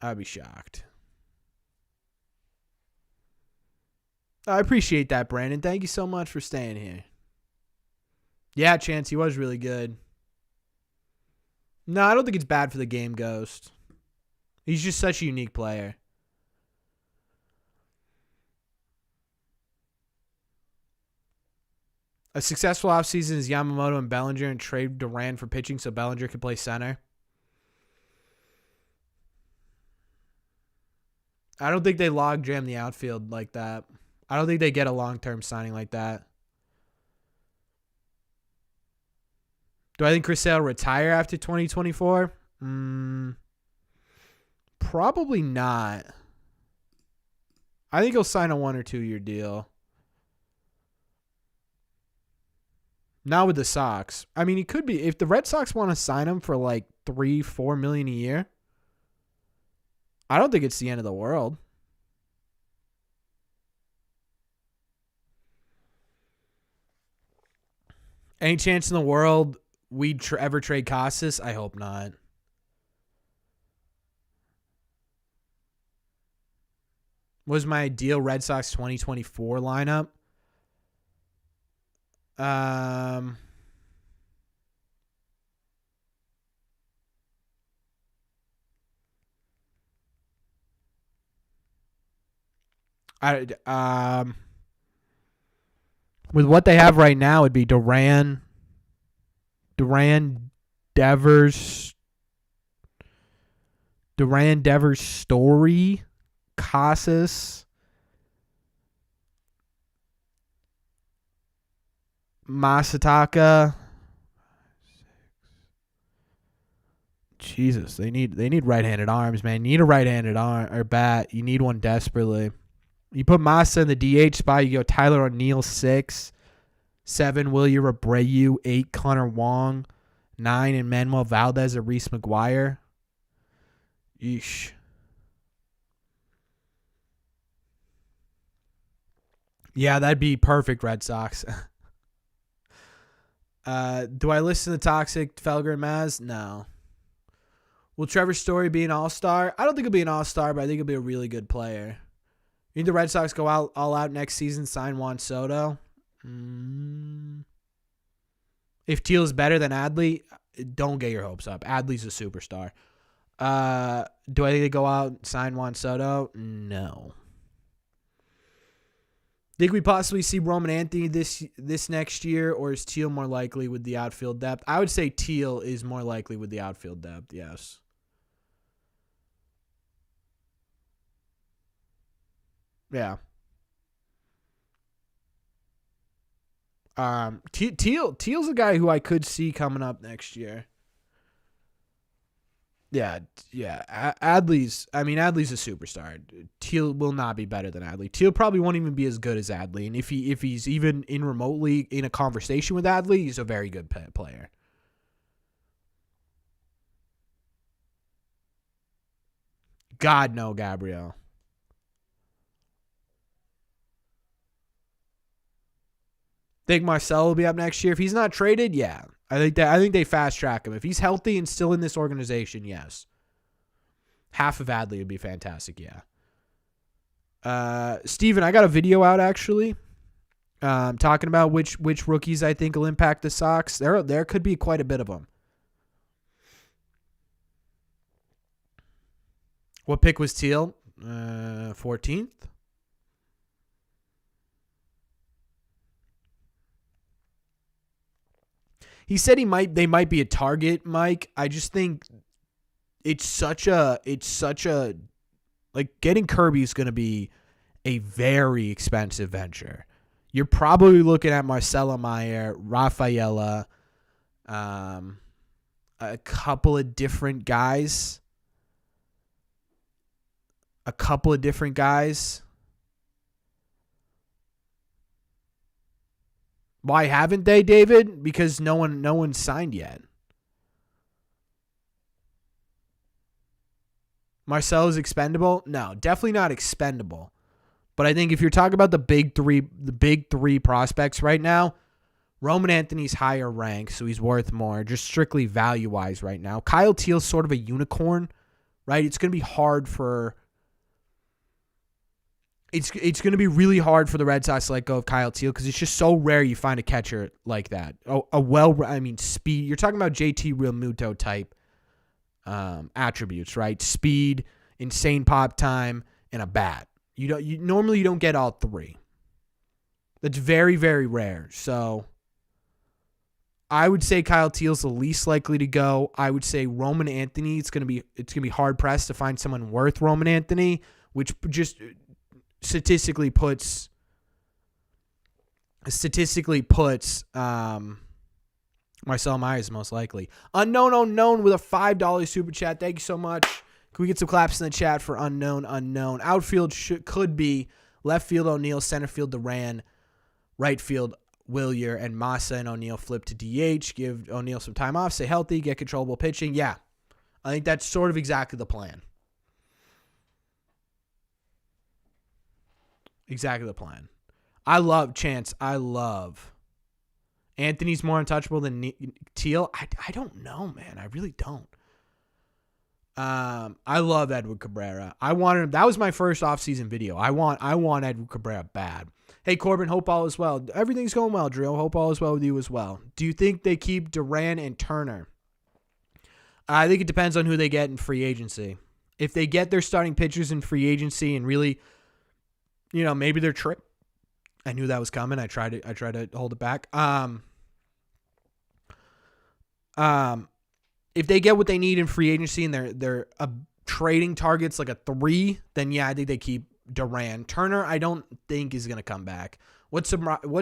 I'd be shocked. I appreciate that, Brandon. Thank you so much for staying here. Yeah, Chance, he was really good. No, I don't think it's bad for the game, Ghost. He's just such a unique player. A successful offseason is Yamamoto and Bellinger and trade Duran for pitching so Bellinger can play center. I don't think they log jam the outfield like that. I don't think they get a long-term signing like that. Do I think Chris Sale will retire after 2024? Probably not. I think he'll sign a 1 or 2 year deal. Not with the Sox. I mean, he could be. If the Red Sox want to sign him for like $3-4 million a year, I don't think it's the end of the world. Any chance in the world we'd ever trade Casas? I hope not. What was my ideal Red Sox 2024 lineup? With what they have right now, it'd be Duran, Devers, Story, Casas, Masataka. Jesus, they need right-handed arms, man. You need a right-handed arm or bat. You need one desperately. You put Massa in the DH spot. You go Tyler O'Neill 6, 7 Wilyer Abreu, 8 Connor Wong, 9 Emmanuel Valdez or Reese McGuire. Yeesh. Yeah, that'd be perfect, Red Sox. Do I listen to Toxic, Felger, and Maz? No. Will Trevor Story be an all-star? I don't think he'll be an all-star, but I think he'll be a really good player. You think the Red Sox go all out next season, sign Juan Soto? If Teal's better than Adley, don't get your hopes up. Adley's a superstar. Do I think they go out and sign Juan Soto? No. Think we possibly see Roman Anthony this next year, or is Teal more likely with the outfield depth? I would say Teal is more likely with the outfield depth, yes. Yeah. Teal's a guy who I could see coming up next year. Yeah. Adley's a superstar. Teal will not be better than Adley. Teal probably won't even be as good as Adley, and if he's even in remotely in a conversation with Adley, he's a very good player. God no, Gabriel. Think Marcelo will be up next year if he's not traded. Yeah, I think they fast track him if he's healthy and still in this organization. Yes, half of Adley would be fantastic. Yeah. Steven, I got a video out actually, talking about which rookies I think will impact the Sox. There could be quite a bit of them. What pick was Teal? 14th. He said they might be a target, Mike. I just think it's such a like getting Kirby is going to be a very expensive venture. You're probably looking at Marcelo Meyer, Rafaela, a couple of different guys. Why haven't they, David? Because no one signed yet. Marcelo's expendable? No, definitely not expendable. But I think if you're talking about the big three prospects right now, Roman Anthony's higher ranked, so he's worth more, just strictly value-wise right now. Kyle Teal's sort of a unicorn, right? It's going to be hard for... It's going to be really hard for the Red Sox to let go of Kyle Teal because it's just so rare you find a catcher like that. Speed. You're talking about JT Realmuto type attributes, right? Speed, insane pop time, and a bat. You normally don't get all three. That's very, very rare. So I would say Kyle Teal's the least likely to go. I would say Roman Anthony. It's gonna be hard pressed to find someone worth Roman Anthony. which just statistically puts Marcel Myers most likely. Unknown with a $5 super chat. Thank you so much. Can we get some claps in the chat for unknown? Outfield could be left field O'Neill, center field Duran, right field Willier, and Massa and O'Neill flip to DH. Give O'Neill some time off, stay healthy, get controllable pitching. Yeah, I think that's sort of exactly the plan. Exactly the plan. I love Chance. I love Anthony's more untouchable than Teal. I don't know, man. I really don't. I love Edward Cabrera. I wanted him. That was my first offseason video. I want Edward Cabrera bad. Hey, Corbin, hope all is well. Everything's going well, Drill. Hope all is well with you as well. Do you think they keep Duran and Turner? I think it depends on who they get in free agency. If they get their starting pitchers in free agency and really, maybe they're I knew that was coming. I tried to hold it back. If they get what they need in free agency and they're trading targets like a 3, then yeah, I think they keep Duran. Turner, I don't think is going to come back. What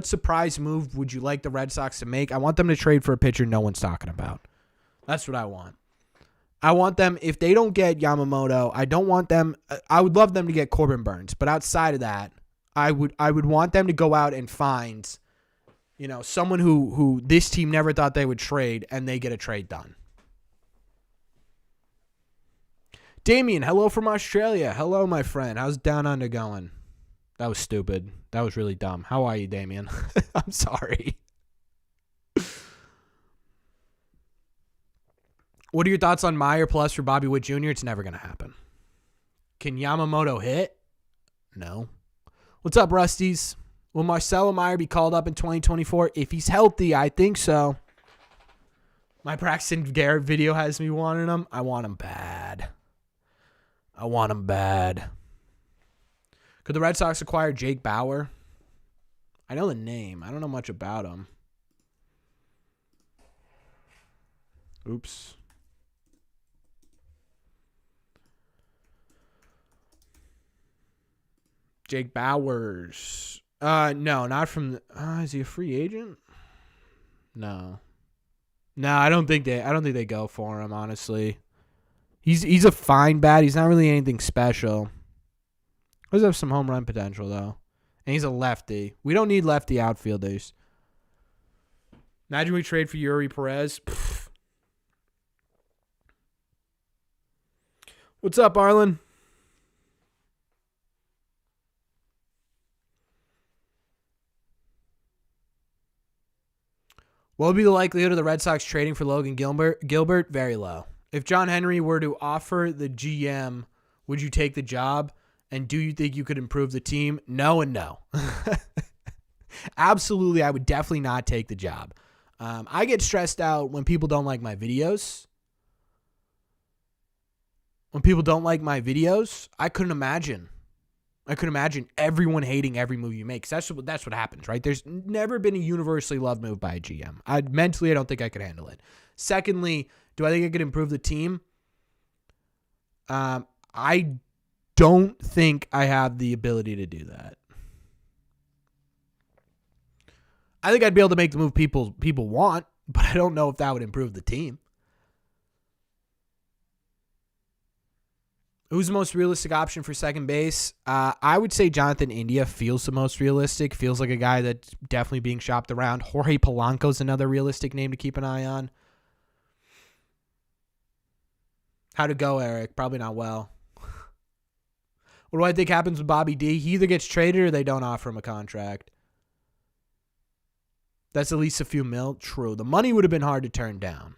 surprise move would you like the Red Sox to make? I want them to trade for a pitcher no one's talking about. That's what I want. I want them, if they don't get Yamamoto, I would love them to get Corbin Burns, but outside of that, I would want them to go out and find, someone who this team never thought they would trade, and they get a trade done. Damien, hello from Australia. Hello, my friend. How's Down Under going? That was stupid. That was really dumb. How are you, Damien? I'm sorry. What are your thoughts on Meyer plus for Bobby Witt Jr.? It's never going to happen. Can Yamamoto hit? No. What's up, Rusties? Will Marcelo Meyer be called up in 2024? If he's healthy, I think so. My Braxton Garrett video has me wanting him. I want him bad. Could the Red Sox acquire Jake Bauer? I know the name. I don't know much about him. Oops. Jake Bowers. No, not from. Is he a free agent? No, I don't think they go for him. Honestly, he's a fine bat. He's not really anything special. Does have some home run potential though, and he's a lefty. We don't need lefty outfielders. Imagine we trade for Yuri Perez. Pfft. What's up, Arlen? What would be the likelihood of the Red Sox trading for Logan Gilbert? Very low. If John Henry were to offer the GM, would you take the job? And do you think you could improve the team? No and no. Absolutely, I would definitely not take the job. I get stressed out when people don't like my videos. I couldn't imagine. Everyone hating every move you make. 'Cause that's what happens, right? There's never been a universally loved move by a GM. I don't think I could handle it. Secondly, do I think I could improve the team? I don't think I have the ability to do that. I think I'd be able to make the move people want, but I don't know if that would improve the team. Who's the most realistic option for second base? I would say Jonathan India feels the most realistic. Feels like a guy that's definitely being shopped around. Jorge Polanco's another realistic name to keep an eye on. How'd it go, Eric? Probably not well. What do I think happens with Bobby D? He either gets traded or they don't offer him a contract. That's at least a few mil. True. The money would have been hard to turn down.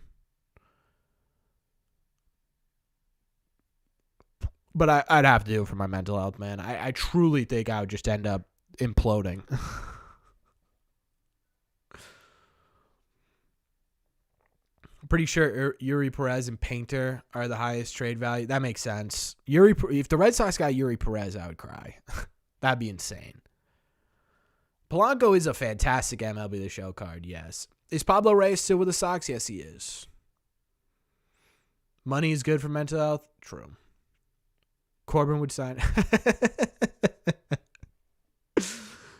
But I'd have to do it for my mental health, man. I truly think I would just end up imploding. I'm pretty sure Yuri Perez and Painter are the highest trade value. That makes sense. If the Red Sox got Yuri Perez, I would cry. That'd be insane. Polanco is a fantastic MLB The Show card, yes. Is Pablo Reyes still with the Sox? Yes, he is. Money is good for mental health? True. Corbin would sign.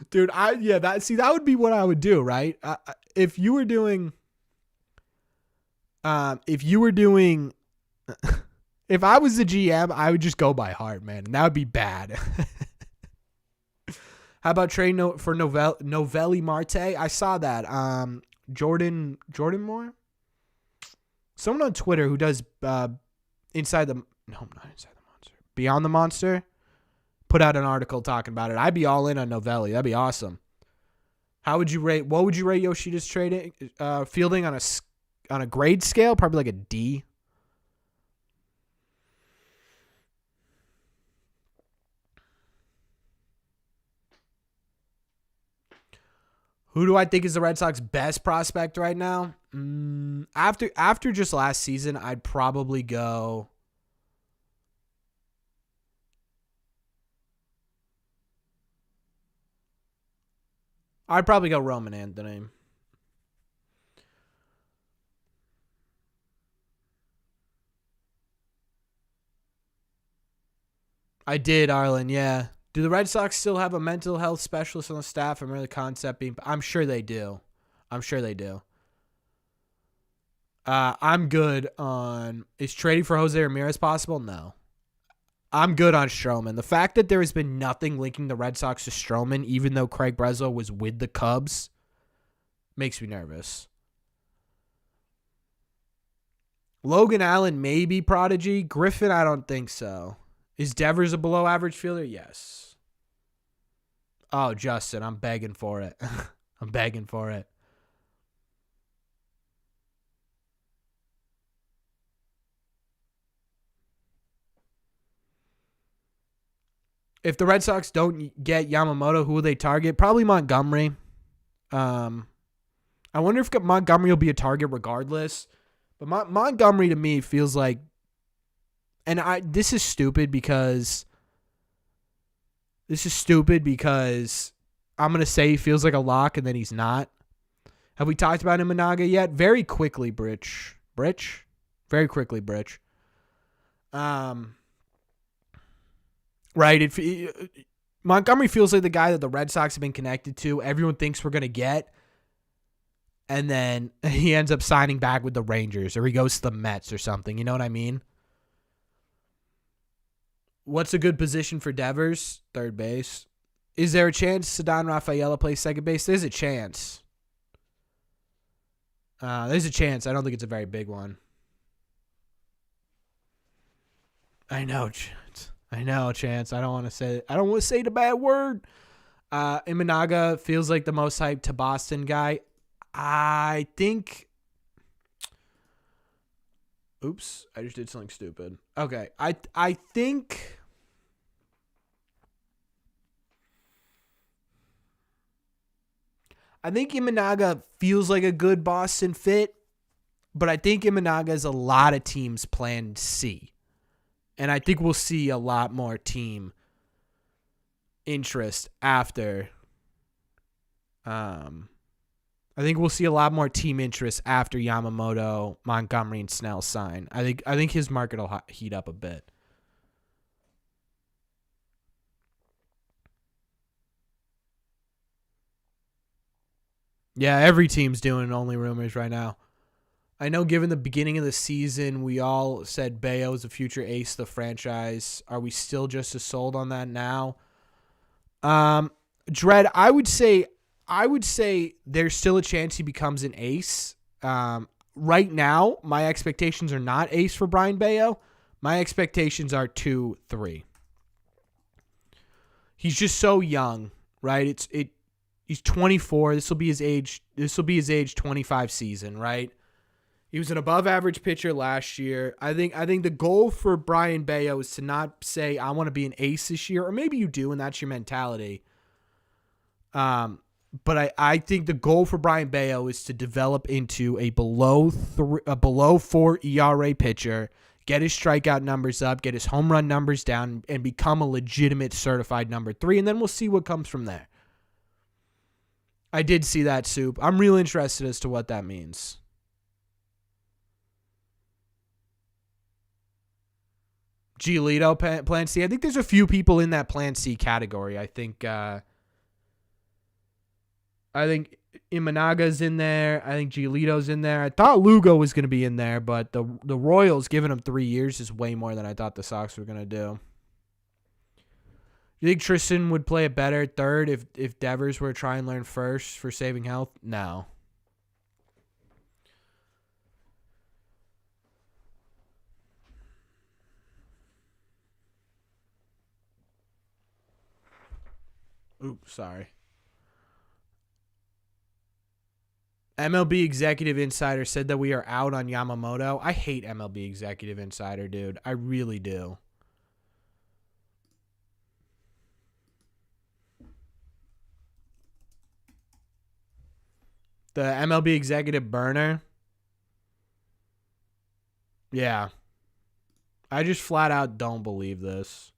Dude, that would be what I would do, right? If you were doing, if I was the GM, I would just go by heart, man, and that would be bad. How about trade for Novelli Marte? I saw that. Jordan Moore, someone on Twitter who does not Inside the Monster, Beyond the Monster, put out an article talking about it. I'd be all in on Novelli. That'd be awesome. What would you rate Yoshida's trading fielding on a grade scale? Probably like a D. Who do I think is the Red Sox best prospect right now? After just last season, I'd probably go. Roman Anthony. I did, Arlen, yeah. Do the Red Sox still have a mental health specialist on the staff? I'm really concepting. I'm sure they do. I'm good on... Is trading for Jose Ramirez possible? No. I'm good on Stroman. The fact that there has been nothing linking the Red Sox to Stroman, even though Craig Breslow was with the Cubs, makes me nervous. Logan Allen may be prodigy. Griffin, I don't think so. Is Devers a below-average fielder? Yes. Oh, Justin, I'm begging for it. I'm begging for it. If the Red Sox don't get Yamamoto, who will they target? Probably Montgomery. I wonder if Montgomery will be a target regardless. But Montgomery to me feels like, and this is stupid because I'm going to say he feels like a lock and then he's not. Have we talked about Imanaga yet? Very quickly, Britch. Very quickly, Britch. Right. Montgomery feels like the guy that the Red Sox have been connected to. Everyone thinks we're going to get. And then he ends up signing back with the Rangers or he goes to the Mets or something. You know what I mean? What's a good position for Devers? Third base. Is there a chance Ceddanne Rafaela plays second base? There's a chance. There's a chance. I don't think it's a very big one. I know, Chance. I don't want to say the bad word. Imanaga feels like the most hyped to Boston guy. I think. Oops, I just did something stupid. Okay, I think. I think Imanaga feels like a good Boston fit, but I think Imanaga has a lot of teams planned C. And I think we'll see a lot more team interest after. I think we'll see a lot more team interest after Yamamoto, Montgomery, and Snell sign. I think his market will heat up a bit. Yeah, every team's doing only rumors right now. I know given the beginning of the season, we all said Bayo is the future ace of the franchise. Are we still just as sold on that now? Dredd, I would say there's still a chance he becomes an ace. Right now, my expectations are not ace for Brian Bayo. My expectations are 2-3. He's just so young, right? He's 24. This will be his age 25 season, right? He was an above-average pitcher last year. I think the goal for Brian Bayo is to not say, I want to be an ace this year, or maybe you do, and that's your mentality. But I think the goal for Brian Bayo is to develop into a below 4 ERA pitcher, get his strikeout numbers up, get his home run numbers down, and become a legitimate certified number 3, and then we'll see what comes from there. I did see that, Soup. I'm real interested as to what that means. Giolito Plan C. I think there's a few people in that Plan C category. I think Imanaga's in there. I think Giolito's in there. I thought Lugo was going to be in there, but the Royals giving him 3 years is way more than I thought the Sox were going to do. You think Tristan would play a better third if Devers were to try and learn first for saving health? No. Oops, sorry. MLB Executive Insider said that we are out on Yamamoto. I hate MLB Executive Insider, dude. I really do. The MLB Executive burner. Yeah. I just flat out don't believe this.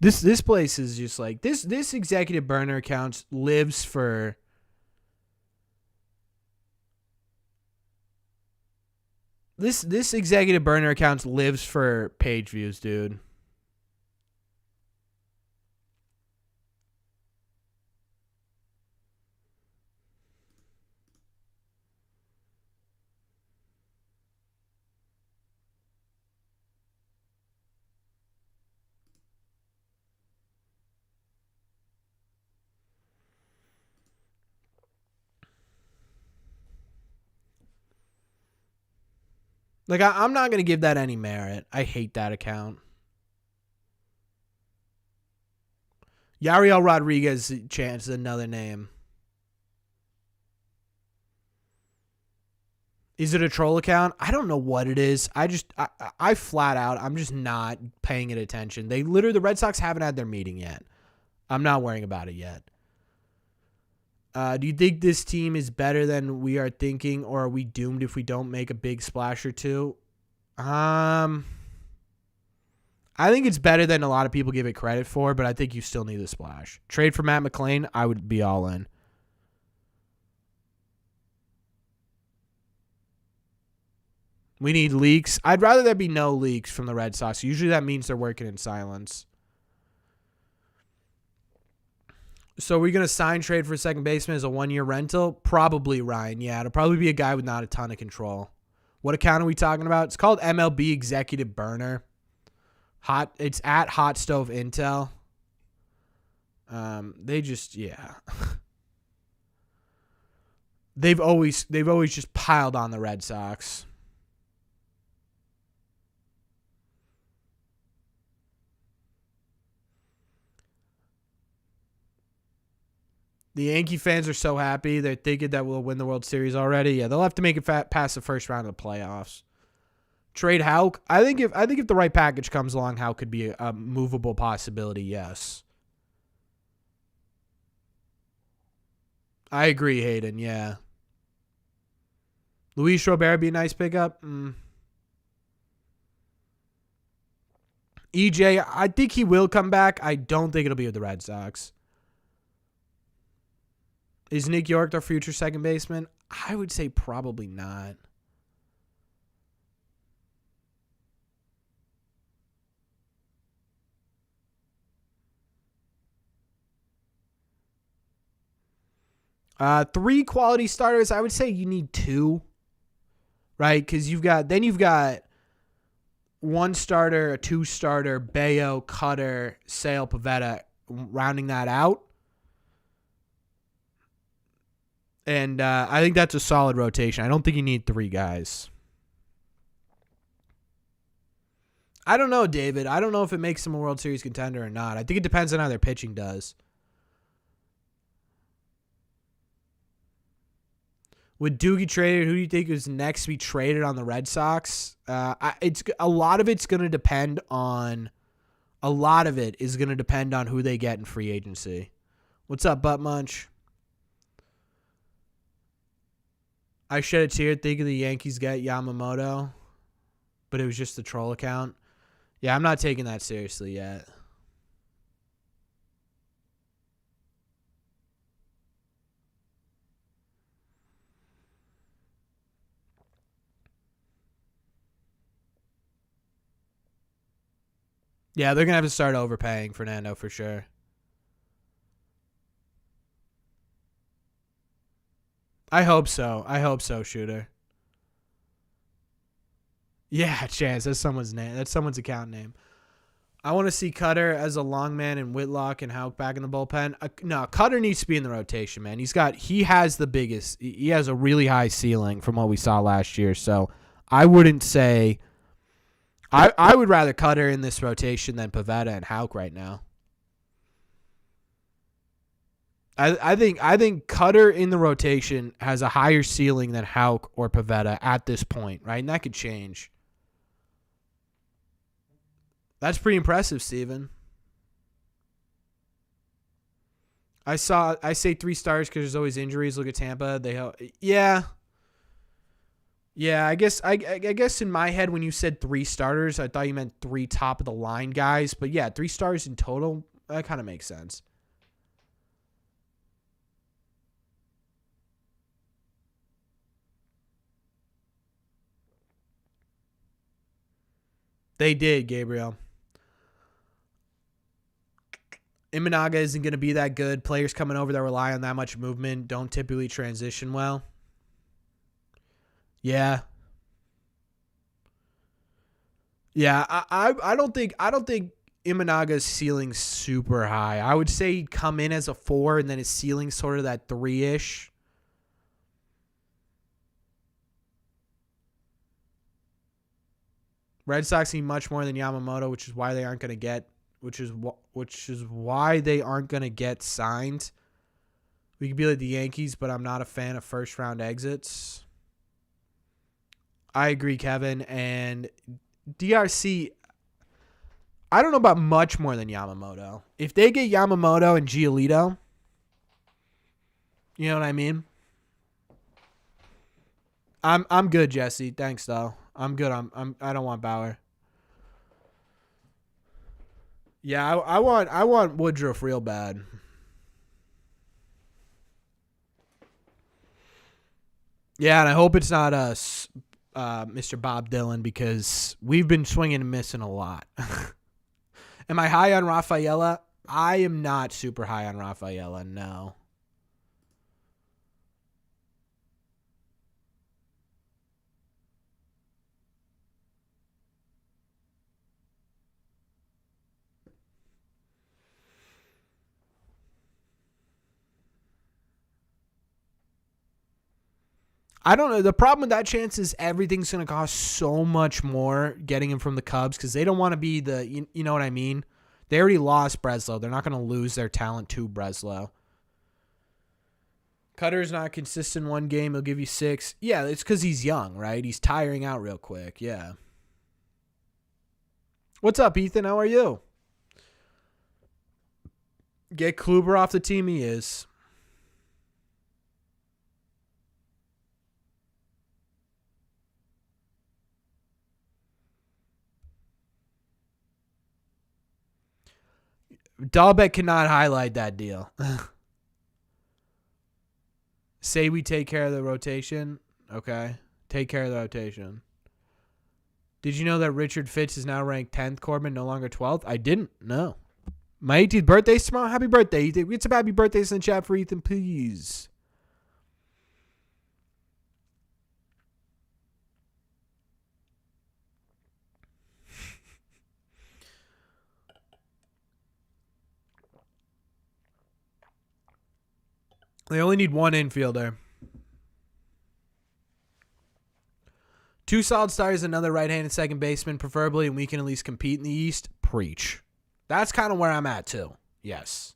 This place is just like this executive burner account lives for this executive burner account lives for page views, dude. Like, I'm not going to give that any merit. I hate that account. Yariel Rodriguez chance is another name. Is it a troll account? I don't know what it is. I flat out, I'm just not paying it attention. The Red Sox haven't had their meeting yet. I'm not worrying about it yet. Do you think this team is better than we are thinking, or are we doomed if we don't make a big splash or two? I think it's better than a lot of people give it credit for, but I think you still need a splash. Trade for Matt McClain, I would be all in. We need leaks. I'd rather there be no leaks from the Red Sox. Usually that means they're working in silence. So are we going to sign trade for a second baseman as a 1-year rental? Probably, Ryan. Yeah, it'll probably be a guy with not a ton of control. What account are we talking about? It's called MLB Executive Burner. It's at Hot Stove Intel. They just, yeah. They've always just piled on the Red Sox. The Yankee fans are so happy. They're thinking that we'll win the World Series already. Yeah, they'll have to make it past the first round of the playoffs. Trade Houck. I think if the right package comes along, Houck could be a movable possibility. Yes. I agree, Hayden. Yeah. Luis Robert be a nice pickup. EJ, I think he will come back. I don't think it'll be with the Red Sox. Is Nick York their future second baseman? I would say probably not. Three quality starters. I would say you need two, right? Because you've got one starter, a two starter, Bayo, Cutter, Sale, Pavetta, rounding that out. And I think that's a solid rotation. I don't think you need three guys. I don't know, David. I don't know if it makes them a World Series contender or not. I think it depends on how their pitching does. With Doogie traded, who do you think is next to be traded on the Red Sox? It's a lot of it's going to depend on. A lot of it is going to depend on who they get in free agency. What's up, Butt Munch? I shed a tear thinking the Yankees got Yamamoto, but it was just the troll account. Yeah, I'm not taking that seriously yet. Yeah, they're going to have to start overpaying Fernando for sure. I hope so. I hope so, Shooter. Yeah, Chance. That's someone's name. That's someone's account name. I want to see Cutter as a long man and Whitlock and Houck back in the bullpen. No, Cutter needs to be in the rotation, man. He has the biggest. He has a really high ceiling from what we saw last year. So I wouldn't say. I would rather Cutter in this rotation than Pivetta and Houck right now. I think Cutter in the rotation has a higher ceiling than Houck or Pivetta at this point, right? And that could change. That's pretty impressive, Steven. I say 3 stars because there's always injuries. Look at Tampa. Yeah. I guess in my head when you said 3 starters, I thought you meant 3 top of the line guys. But yeah, 3 stars in total, that kind of makes sense. They did, Gabriel. Imanaga isn't going to be that good. Players coming over that rely on that much movement don't typically transition well. Yeah. Yeah, I don't think Imanaga's ceiling's super high. I would say he'd come in as a 4 and then his ceiling's sort of that 3-ish. Red Sox need much more than Yamamoto, which is why they aren't going to get signed. We could be like the Yankees, but I'm not a fan of first round exits. I agree, Kevin. And DRC, I don't know about much more than Yamamoto. If they get Yamamoto and Giolito, you know what I mean? I'm good, Jesse. Thanks though. I'm good. I don't want Bauer. Yeah, I want Woodruff real bad. Yeah, and I hope it's not Mr. Bob Dylan because we've been swinging and missing a lot. Am I high on Rafaela? I am not super high on Rafaela, no. I don't know. The problem with that chance is everything's going to cost so much more getting him from the Cubs because they don't want to be you know what I mean? They already lost Breslow. They're not going to lose their talent to Breslow. Cutter's not consistent one game. He'll give you 6. Yeah, it's because he's young, right? He's tiring out real quick. Yeah. What's up, Ethan? How are you? Get Kluber off the team. He is. Dahlbeck cannot highlight that deal. Say we take care of the rotation. Okay. Take care of the rotation. Did you know that Richard Fitz is now ranked 10th, Corbin, no longer 12th? I didn't. No. My 18th birthday tomorrow. Happy birthday, Ethan. Get some happy birthdays in the chat for Ethan, please. They only need one infielder. 2 solid starters, another right-handed second baseman, preferably, and we can at least compete in the East. Preach. That's kind of where I'm at, too. Yes.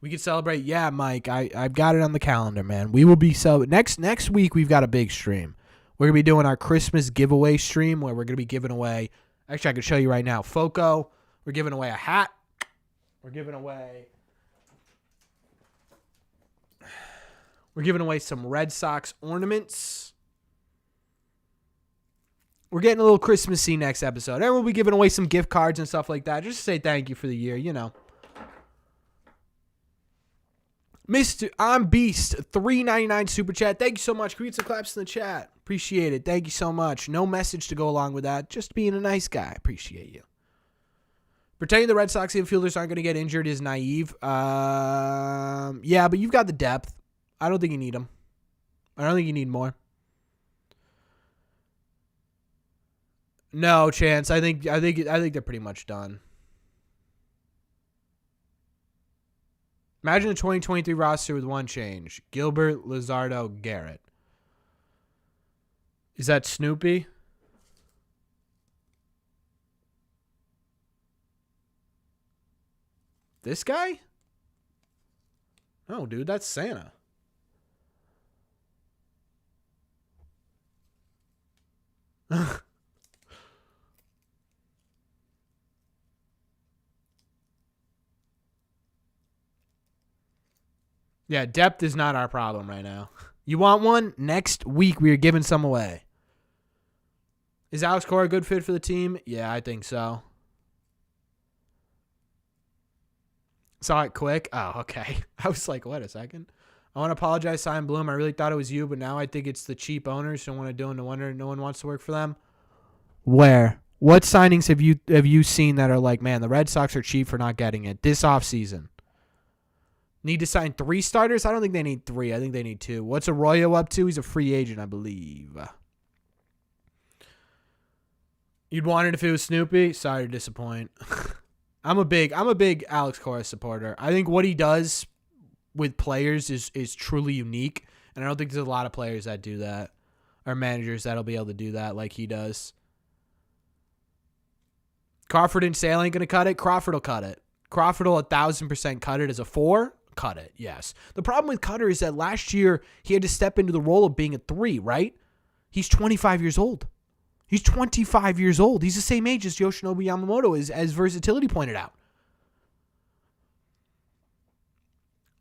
We can celebrate. Yeah, Mike, I've got it on the calendar, man. We will be next week. We've got a big stream. We're gonna be doing our Christmas giveaway stream where we're gonna be giving away. Actually, I can show you right now. Foco. We're giving away a hat. We're giving away some Red Sox ornaments. We're getting a little Christmassy next episode. And we'll be giving away some gift cards and stuff like that. Just to say thank you for the year, Mr. I'm Beast, $3.99 super chat. Thank you so much. Create some claps in the chat. Appreciate it. Thank you so much. No message to go along with that. Just being a nice guy. Appreciate you. Pretending the Red Sox infielders aren't going to get injured is naive. Yeah, but you've got the depth. I don't think you need them. I don't think you need more. No chance. I think they're pretty much done. Imagine a 2023 roster with one change. Gilbert, Luzardo, Garrett. Is that Snoopy? This guy? No, dude, that's Santa. Yeah, depth is not our problem right now. You want one? Next week we are giving some away. Is Alex Cora a good fit for the team? Yeah, I think so. Saw it quick? Oh, okay. I was like, wait a second. I want to apologize, Simon Bloom. I really thought it was you, but now I think it's the cheap owners who want to do it. No wonder no one wants to work for them. Where? What signings have you seen that are like, man, the Red Sox are cheap for not getting it this offseason? Need to sign 3 starters? I don't think they need 3. I think they need 2. What's Arroyo up to? He's a free agent, I believe. You'd want it if it was Snoopy? Sorry to disappoint. I'm a big Alex Cora supporter. I think what he does with players is truly unique, and I don't think there's a lot of players that do that, or managers that'll be able to do that like he does. Crawford and Sale ain't gonna cut it. Crawford will cut it. Crawford will 1,000% cut it as a 4. Cut it, yes. The problem with Cutter is that last year he had to step into the role of being a 3, right? He's 25 years old. He's 25 years old. He's the same age as Yoshinobu Yamamoto, as Versatility pointed out.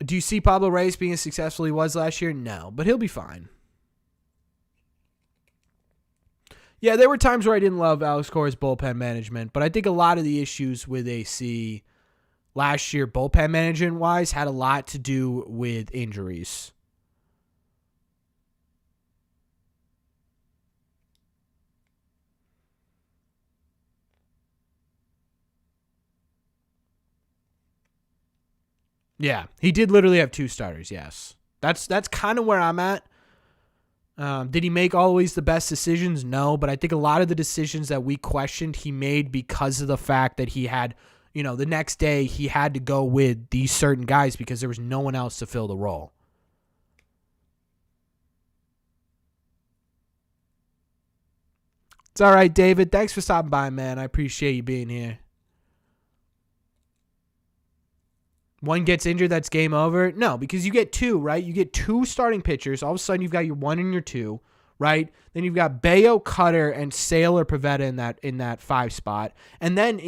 Do you see Pablo Reyes being as successful as he was last year? No, but he'll be fine. Yeah, there were times where I didn't love Alex Cora's bullpen management, but I think a lot of the issues with AC last year, bullpen management-wise, had a lot to do with injuries. Yeah, he did literally have 2 starters, yes. That's kind of where I'm at. Did he make always the best decisions? No, but I think a lot of the decisions that we questioned he made because of the fact that he had, the next day he had to go with these certain guys because there was no one else to fill the role. It's all right, David. Thanks for stopping by, man. I appreciate you being here. One gets injured, that's game over? No, because you get 2, right? You get 2 starting pitchers. All of a sudden, you've got your 1 and your 2, right? Then you've got Bayo, Cutter, and Sale or Pivetta in that 5 spot. And then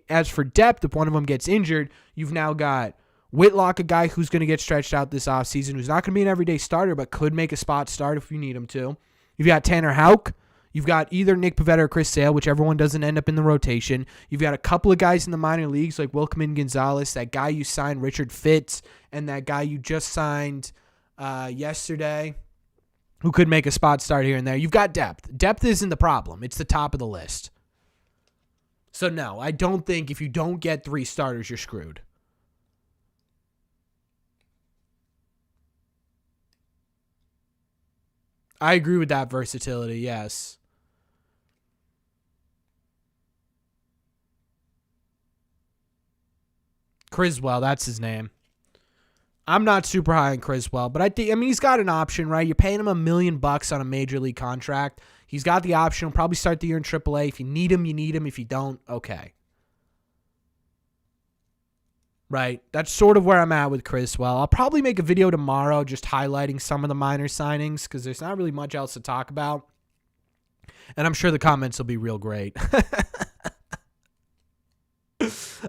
as for depth, if one of them gets injured, you've now got Whitlock, a guy who's going to get stretched out this offseason, who's not going to be an everyday starter, but could make a spot start if you need him to. You've got Tanner Houck. You've got either Nick Pivetta or Chris Sale, whichever one doesn't end up in the rotation. You've got a couple of guys in the minor leagues like Wilkman Gonzalez, that guy you signed, Richard Fitz, and that guy you just signed yesterday who could make a spot start here and there. You've got depth. Depth isn't the problem. It's the top of the list. So, no, I don't think if you don't get 3 starters, you're screwed. I agree with that versatility, yes. Criswell, that's his name. I'm not super high on Criswell, but he's got an option, right? You're paying him $1 million on a major league contract. He's got the option. He'll probably start the year in AAA. If you need him, you need him. If you don't, okay. Right? That's sort of where I'm at with Criswell. I'll probably make a video tomorrow just highlighting some of the minor signings because there's not really much else to talk about. And I'm sure the comments will be real great.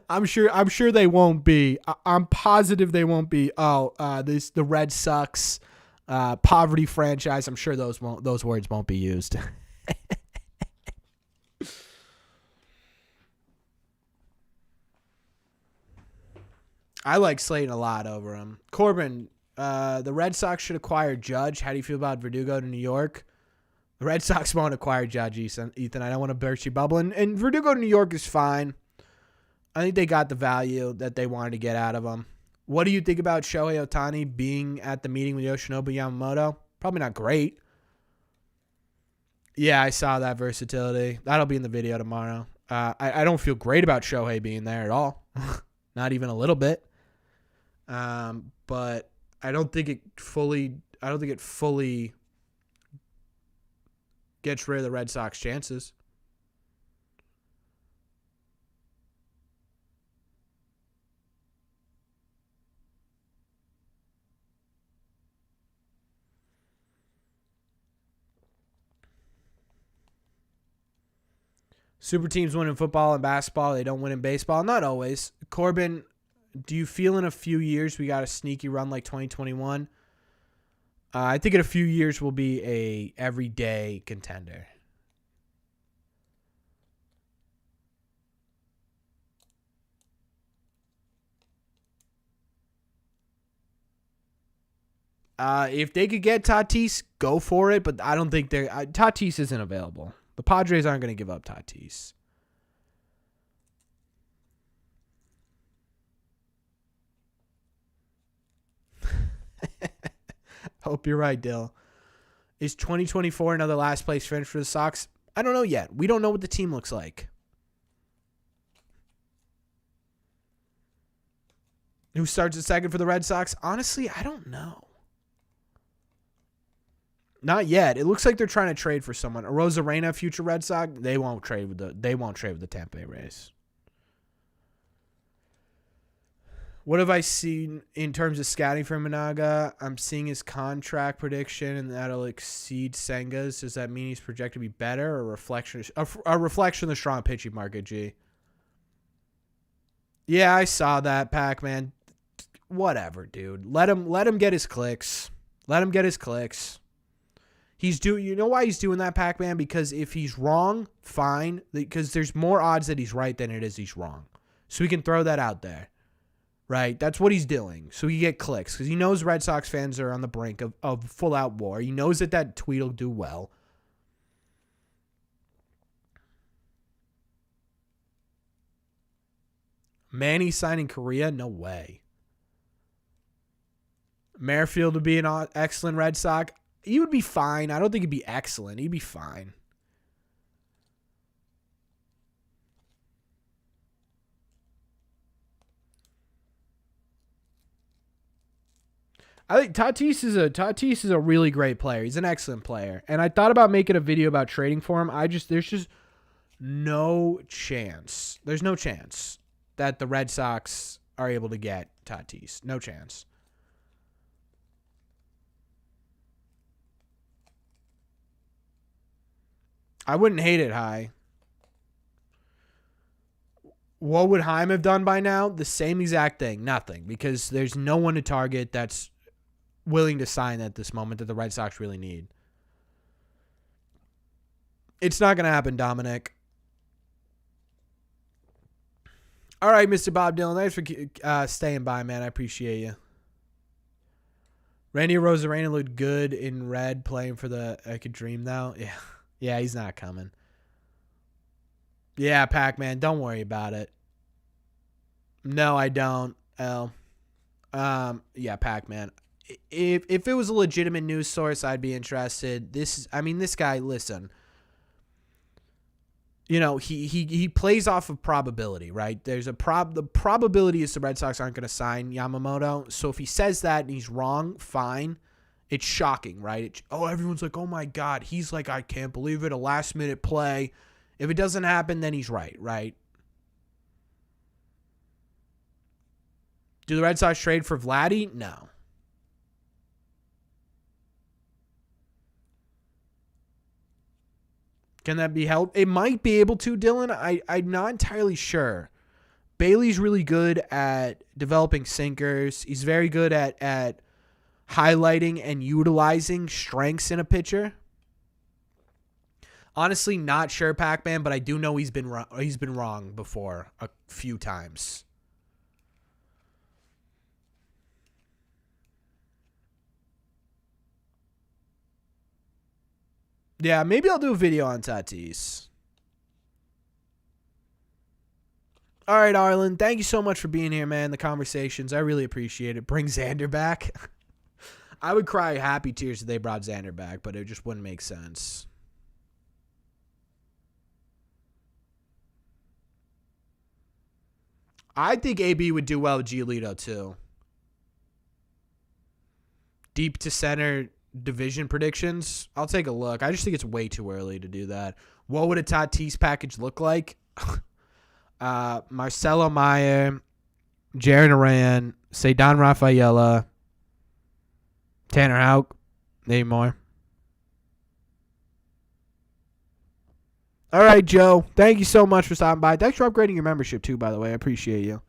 I'm sure they won't be. I'm positive they won't be. The Red Sox poverty franchise. I'm sure those words won't be used. I like Slayton a lot over him. Corbin, the Red Sox should acquire Judge. How do you feel about Verdugo to New York? The Red Sox won't acquire Judge, Ethan. I don't want to burst your bubble. And Verdugo to New York is fine. I think they got the value that they wanted to get out of him. What do you think about Shohei Ohtani being at the meeting with Yoshinobu Yamamoto? Probably not great. Yeah, I saw that versatility. That'll be in the video tomorrow. I don't feel great about Shohei being there at all. Not even a little bit. But I don't think it fully gets rid of the Red Sox chances. Super teams win in football and basketball. They don't win in baseball. Not always. Corbin, do you feel in a few years we got a sneaky run like 2021? I think in a few years we'll be a everyday contender. If they could get Tatis, go for it. But I don't think Tatis isn't available. The Padres aren't going to give up Tatis. Hope you're right, Dill. Is 2024 another last place finish for the Sox? I don't know yet. We don't know what the team looks like. Who starts at second for the Red Sox? Honestly, I don't know. Not yet. It looks like they're trying to trade for someone. A Rosarena, future Red Sox. They won't trade with the Tampa Bay Rays. What have I seen in terms of scouting for Managa? I'm seeing his contract prediction, and that'll exceed Senga's. Does that mean he's projected to be better, or a reflection of the strong pitching market? G. Yeah, I saw that, Pac-Man. Whatever, dude. Let him get his clicks. Let him get his clicks. You know why he's doing that, Pac-Man? Because if he's wrong, fine. Because there's more odds that he's right than it is he's wrong. So he can throw that out there. Right? That's what he's doing. So he get clicks. Because he knows Red Sox fans are on the brink of full-out war. He knows that tweet will do well. Manny signing Korea? No way. Merrifield would be an excellent Red Sox. He would be fine. I don't think he'd be excellent. He'd be fine. I think Tatis is a really great player. He's an excellent player. And I thought about making a video about trading for him. There's just no chance. There's no chance that the Red Sox are able to get Tatis. No chance. I wouldn't hate it, High. What would Heim have done by now? The same exact thing. Nothing. Because there's no one to target that's willing to sign at this moment that the Red Sox really need. It's not going to happen, Dominic. All right, Mr. Bob Dylan. Thanks for staying by, man. I appreciate you. Randy Rosarena looked good in red playing for the I Could Dream now. Yeah. Yeah, he's not coming. Yeah, Pac-Man, don't worry about it. No, I don't. Yeah, Pac-Man. If it was a legitimate news source, I'd be interested. This guy, listen. You know, he plays off of probability, right? The probability is the Red Sox aren't going to sign Yamamoto. So if he says that and he's wrong, fine. It's shocking, right? Everyone's like, oh my God, he's like, I can't believe it, a last minute play. If it doesn't happen, then he's right? Do the Red Sox trade for Vladdy? No. Can that be helped? It might be able to, Dylan. I'm not entirely sure. Bailey's really good at developing sinkers. He's very good at highlighting and utilizing strengths in a pitcher. Honestly, not sure, Pac-Man, but I do know he's been wrong before a few times. Yeah, maybe I'll do a video on Tatis. All right, Arlen. Thank you so much for being here, man. The conversations, I really appreciate it. Bring Xander back. I would cry happy tears if they brought Xander back, but it just wouldn't make sense. I think AB would do well with Giolito, too. Deep to center division predictions. I'll take a look. I just think it's way too early to do that. What would a Tatis package look like? Marcelo Meyer, Jaron Aran, Cedon Rafaela, Tanner Houck, maybe more. All right, Joe. Thank you so much for stopping by. Thanks for upgrading your membership, too, by the way. I appreciate you.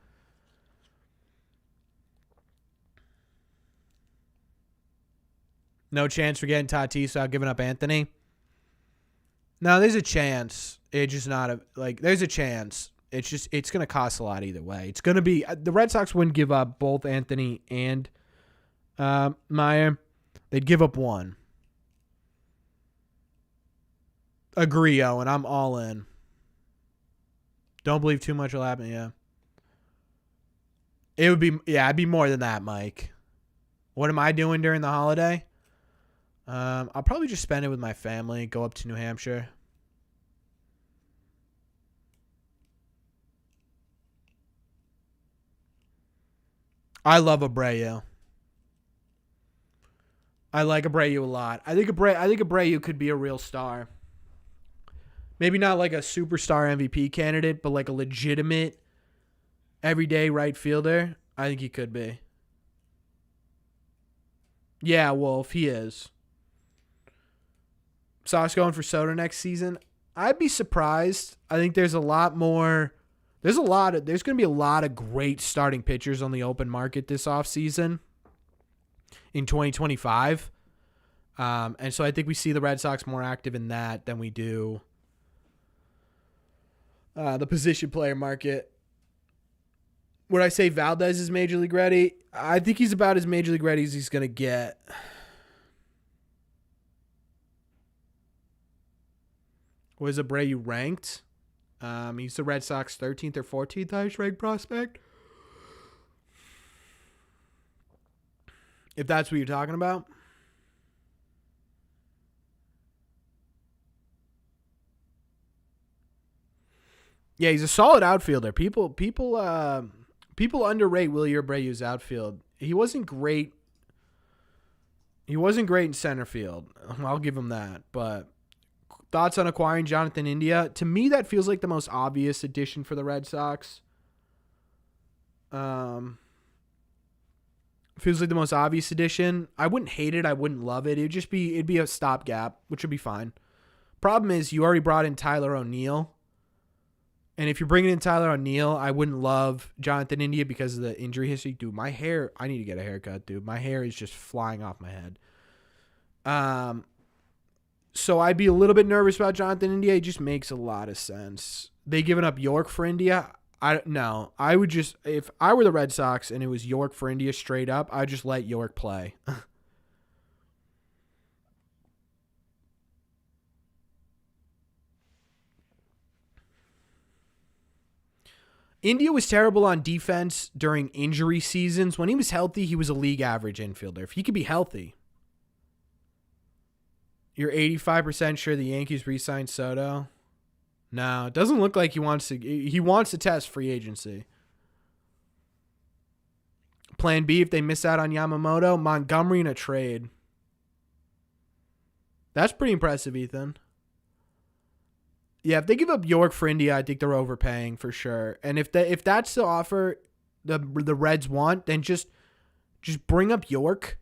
No chance for getting Tatis without giving up Anthony? No, there's a chance. It's just not there's a chance. It's going to cost a lot either way. It's going to be, the Red Sox wouldn't give up both Anthony and Meyer. They'd give up one. Agree, Owen. I'm all in. Don't believe too much will happen, yeah. It would be, yeah, it'd be more than that, Mike. What am I doing during the holiday? I'll probably just spend it with my family, go up to New Hampshire. I love Abreu. I like Abreu a lot. I think Abreu could be a real star. Maybe not like a superstar MVP candidate, but like a legitimate everyday right fielder. I think he could be. Yeah, Wolf, he is. Sox going for Shota next season. I'd be surprised. I think there's a lot more. There's going to be a lot of great starting pitchers on the open market this offseason in 2025. And so I think we see the Red Sox more active in that than we do the position player market. Would I say Valdez is major league ready? I think he's about as major league ready as he's going to get. Was Abreu ranked? He's the Red Sox 13th or 14th highest ranked prospect. If that's what you're talking about. Yeah, he's a solid outfielder. People underrate Willie Abreu's outfield. He wasn't great. He wasn't great in center field. I'll give him that. But thoughts on acquiring Jonathan India? To me, that feels like the most obvious addition for the Red Sox. Feels like the most obvious addition. I wouldn't hate it. I wouldn't love it. It'd be a stopgap, which would be fine. Problem is, you already brought in Tyler O'Neill. And if you're bringing in Tyler O'Neill, I wouldn't love Jonathan India because of the injury history. Dude, my hair, I need to get a haircut, dude. My hair is just flying off my head. So I'd be a little bit nervous about Jonathan India. It just makes a lot of sense. They giving up York for India? I would just, if I were the Red Sox and it was York for India straight up, I'd just let York play. India was terrible on defense during injury seasons. When he was healthy, he was a league average infielder. If he could be healthy. You're 85% sure the Yankees re-signed Soto? No, it doesn't look like he wants to test free agency. Plan B, if they miss out on Yamamoto, Montgomery in a trade. That's pretty impressive, Ethan. Yeah, if they give up York for India, I think they're overpaying for sure. And if that's the offer the Reds want, then just bring up York.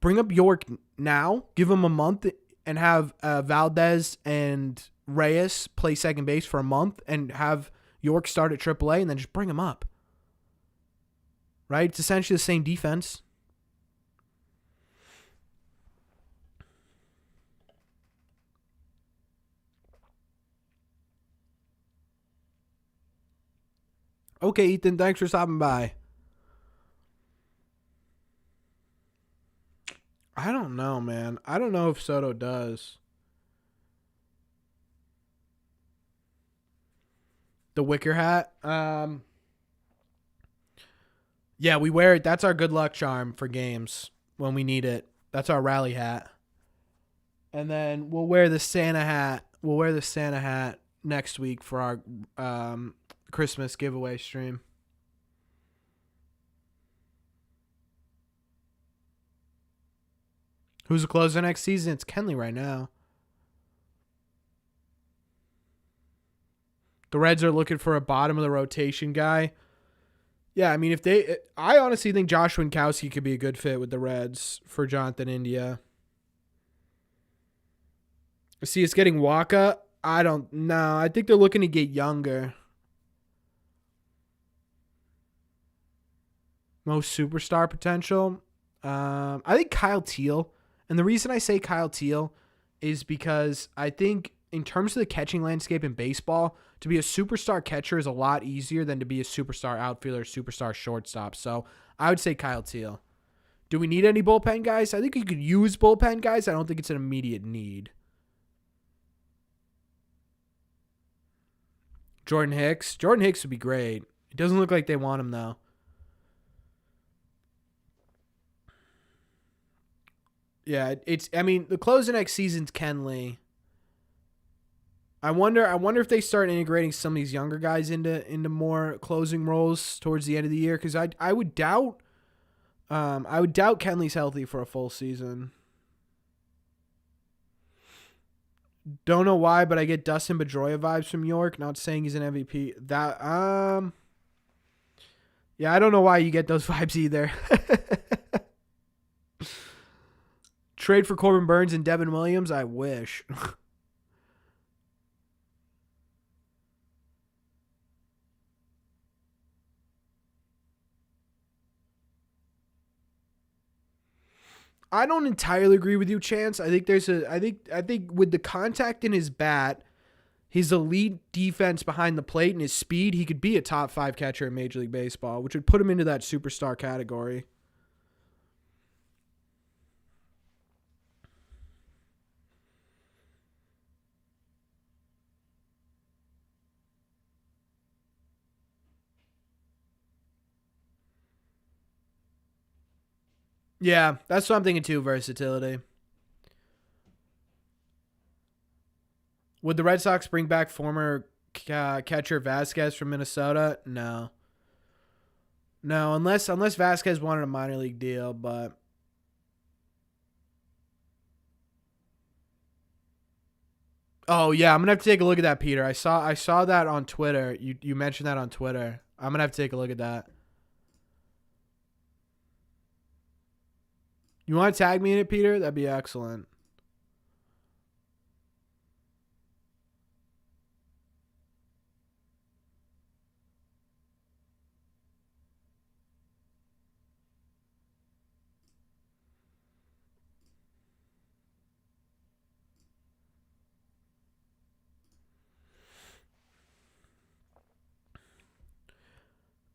Bring up York now. Give him a month and have Valdez and Reyes play second base for a month and have York start at AAA and then just bring him up. Right? It's essentially the same defense. Okay, Ethan, thanks for stopping by. I don't know, man. I don't know if Soto does. The wicker hat. Yeah, we wear it. That's our good luck charm for games when we need it. That's our rally hat. And then we'll wear the Santa hat. We'll wear the Santa hat next week for our Christmas giveaway stream. Who's the closer next season? It's Kenley right now. The Reds are looking for a bottom of the rotation guy. Yeah, I mean, I honestly think Josh Winkowski could be a good fit with the Reds for Jonathan India. See, it's getting Waka. I don't know. I think they're looking to get younger. Most superstar potential. I think Kyle Teal. And the reason I say Kyle Teal is because I think in terms of the catching landscape in baseball, to be a superstar catcher is a lot easier than to be a superstar outfielder, superstar shortstop. So I would say Kyle Teal. Do we need any bullpen guys? I think you could use bullpen guys. I don't think it's an immediate need. Jordan Hicks. Jordan Hicks would be great. It doesn't look like they want him, though. Yeah, the close of next season's Kenley. I wonder if they start integrating some of these younger guys into more closing roles towards the end of the year, because I would doubt Kenley's healthy for a full season. Don't know why, but I get Dustin Pedroia vibes from York. Not saying he's an MVP. Yeah, I don't know why you get those vibes either. Trade for Corbin Burns and Devin Williams? I wish. I don't entirely agree with you, Chance. I think I think with the contact in his bat, his elite defense behind the plate, and his speed, he could be a top 5 catcher in Major League Baseball, which would put him into that superstar category. Yeah, that's what I'm thinking too, versatility. Would the Red Sox bring back former catcher Vasquez from Minnesota? No. No, unless Vasquez wanted a minor league deal, but oh yeah, I'm gonna have to take a look at that, Peter. I saw that on Twitter. You mentioned that on Twitter. I'm gonna have to take a look at that. You want to tag me in it, Peter? That'd be excellent.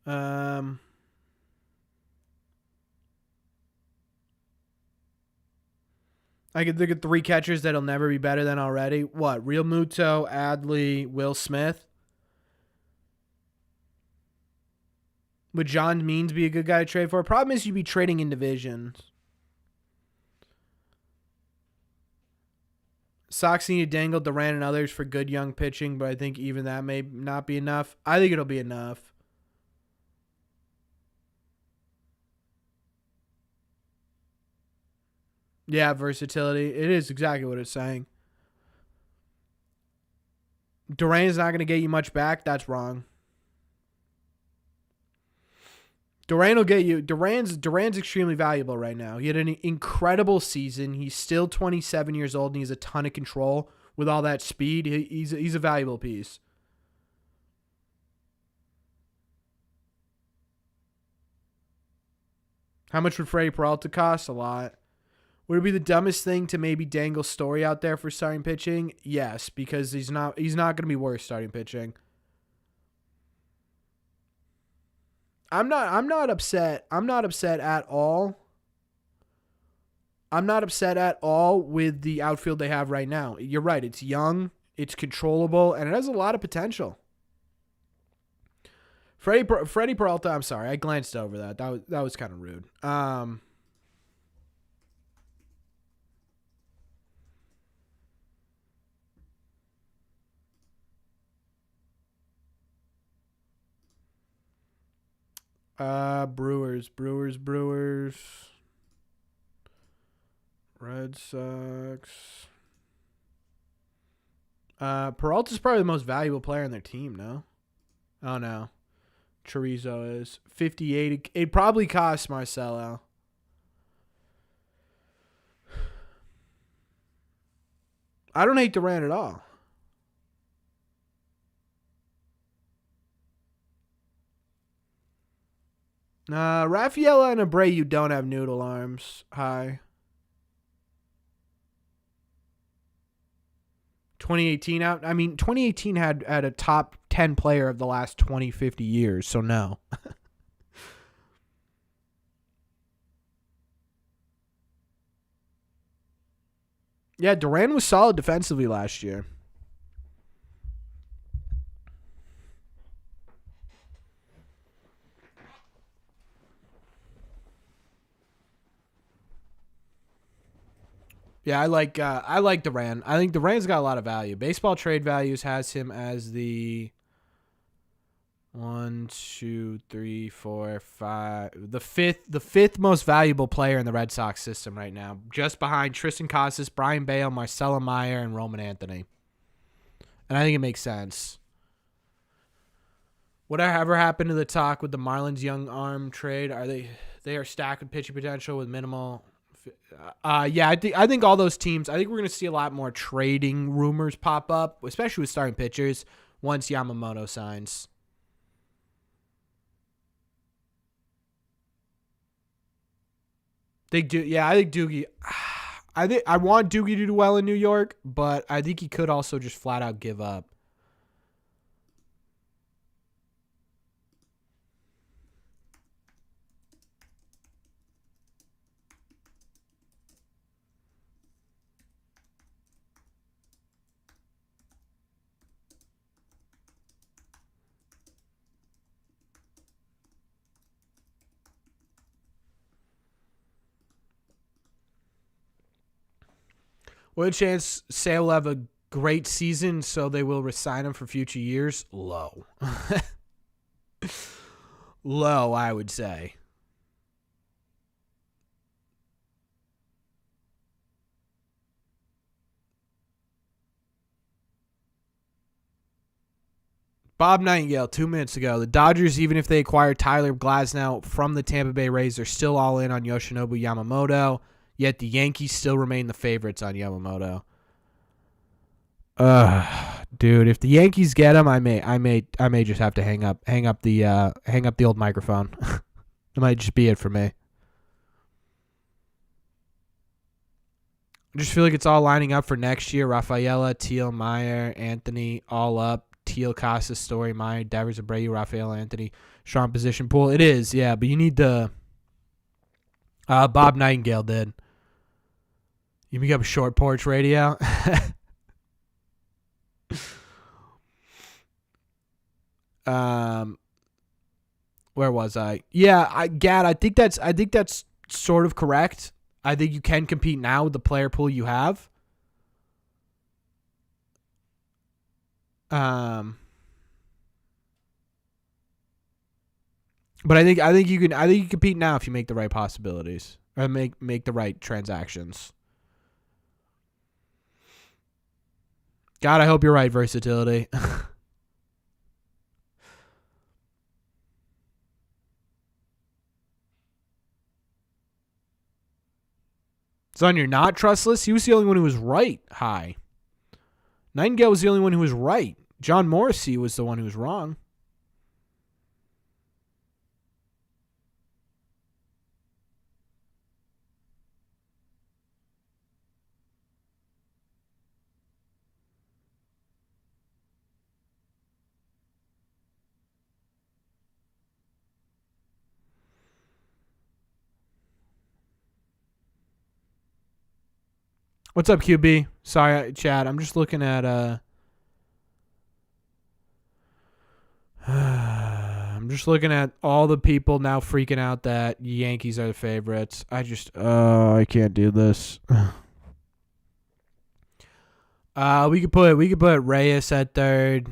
Um, I could think of 3 catchers that'll never be better than already. What? Real Muto, Adley, Will Smith. Would John Means be a good guy to trade for? Problem is you'd be trading in divisions. Sox need to dangle Durant and others for good young pitching, but I think even that may not be enough. I think it'll be enough. Yeah, versatility. It is exactly what it's saying. Durant's not going to get you much back. That's wrong. Durant will get you. Durant's extremely valuable right now. He had an incredible season. He's still 27 years old, and he has a ton of control with all that speed. He's a valuable piece. How much would Freddie Peralta cost? A lot. Would it be the dumbest thing to maybe dangle Story out there for starting pitching? Yes, because he's not going to be worth starting pitching. I'm not upset. I'm not upset at all I'm not upset at all with the outfield they have right now. You're right. It's young, it's controllable, and it has a lot of potential. Freddie Peralta, I'm sorry. I glanced over that. That was kind of rude. Brewers. Red Sox. Peralta's probably the most valuable player on their team, no? Oh, no. Chorizo is 58. It probably costs Marcelo. I don't hate Durant at all. Rafaela and Abreu don't have noodle arms. Hi. 2018 out. I mean, 2018 had a top 10 player of the last 20, 50 years, so no. Yeah, Durant was solid defensively last year. Yeah, I like Durant. I think Durant's got a lot of value. Baseball Trade Values has him as the 1, 2, 3, 4, 5, the fifth most valuable player in the Red Sox system right now, just behind Tristan Casas, Brian Bale, Marcelo Meyer, and Roman Anthony. And I think it makes sense. Whatever happened to the talk with the Marlins young arm trade? They are stacked with pitching potential with minimal. Yeah, I think all those teams. I think we're going to see a lot more trading rumors pop up, especially with starting pitchers once Yamamoto signs. They do. Yeah, I think Doogie. I want Doogie to do well in New York, but I think he could also just flat out give up. What a chance Sale will have a great season, so they will resign him for future years? Low. Low, I would say. Bob Nightingale, 2 minutes ago. The Dodgers, even if they acquire Tyler Glasnow from the Tampa Bay Rays, are still all in on Yoshinobu Yamamoto, yet the Yankees still remain the favorites on Yamamoto. Dude, if the Yankees get him, I may just have to hang up the old microphone. It might just be it for me. I just feel like it's all lining up for next year. Rafaela, Teal, Meyer, Anthony, all up. Teal, Casas, Story, Meyer, Devers, Abreu, Rafael, Anthony, strong position pool. It is, yeah, but you need the. Bob Nightingale did. You become short porch radio. um, where was I? Yeah, I think that's sort of correct. I think you can compete now with the player pool you have. Um, but I think you can compete now if you make the right possibilities or make the right transactions. God, I hope you're right, versatility. Son, you're not trustless. He was the only one who was right. Hi. Nightingale was the only one who was right. John Morrissey was the one who was wrong. What's up, QB? Sorry, Chad. I'm just looking at I'm just looking at all the people now freaking out that Yankees are the favorites. I can't do this. We could put Reyes at third.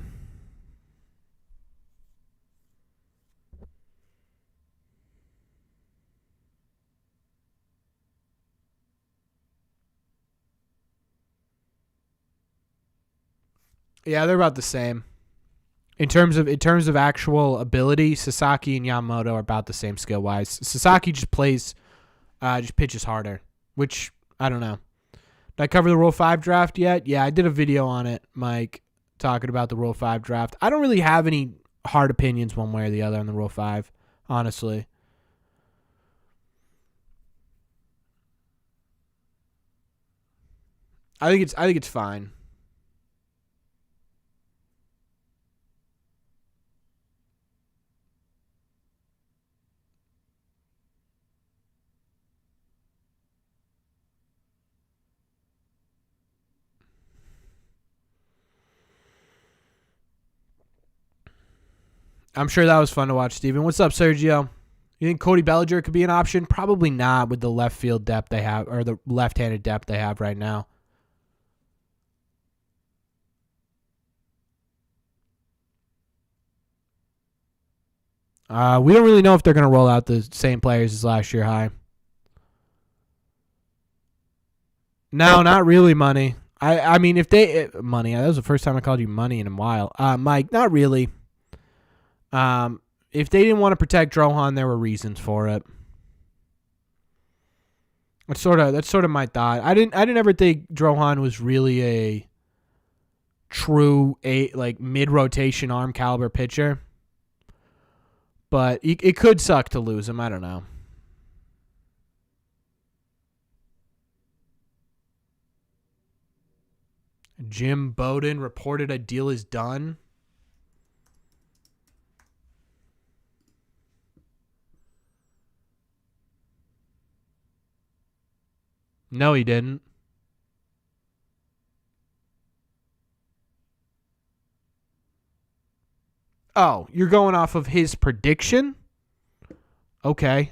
Yeah, they're about the same. In terms of actual ability, Sasaki and Yamamoto are about the same skill wise. Sasaki just pitches harder, which I don't know. Did I cover the Rule 5 draft yet? Yeah, I did a video on it, Mike, talking about the Rule 5 draft. I don't really have any hard opinions one way or the other on the Rule 5, honestly. I think it's fine. I'm sure that was fun to watch, Steven. What's up, Sergio? You think Cody Bellinger could be an option? Probably not with the left field depth they have, or the left-handed depth they have right now. We don't really know if they're going to roll out the same players as last year high. No, not really, money. I mean, if they money, that was the first time I called you money in a while. Mike, not really. If they didn't want to protect Drohan, there were reasons for it. That's sort of my thought. I didn't ever think Drohan was really a true mid rotation arm caliber pitcher. But it could suck to lose him. I don't know. Jim Bowden reported a deal is done. No, he didn't. Oh, you're going off of his prediction? Okay.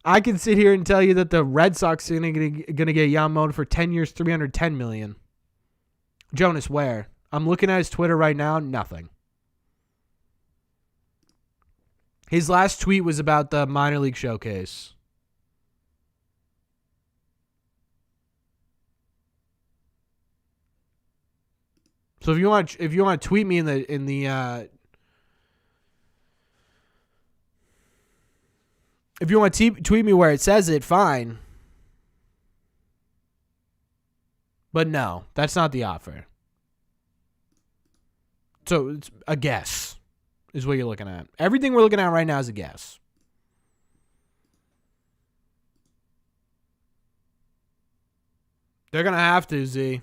I can sit here and tell you that the Red Sox are going to get Yamamoto for 10 years, $310 million. Jonas, where? I'm looking at his Twitter right now. Nothing. His last tweet was about the minor league showcase. So if you want to tweet me in the if you want to tweet me where it says it, fine. But no, that's not the offer. So it's a guess is what you're looking at. Everything we're looking at right now is a guess. They're going to have to, Z.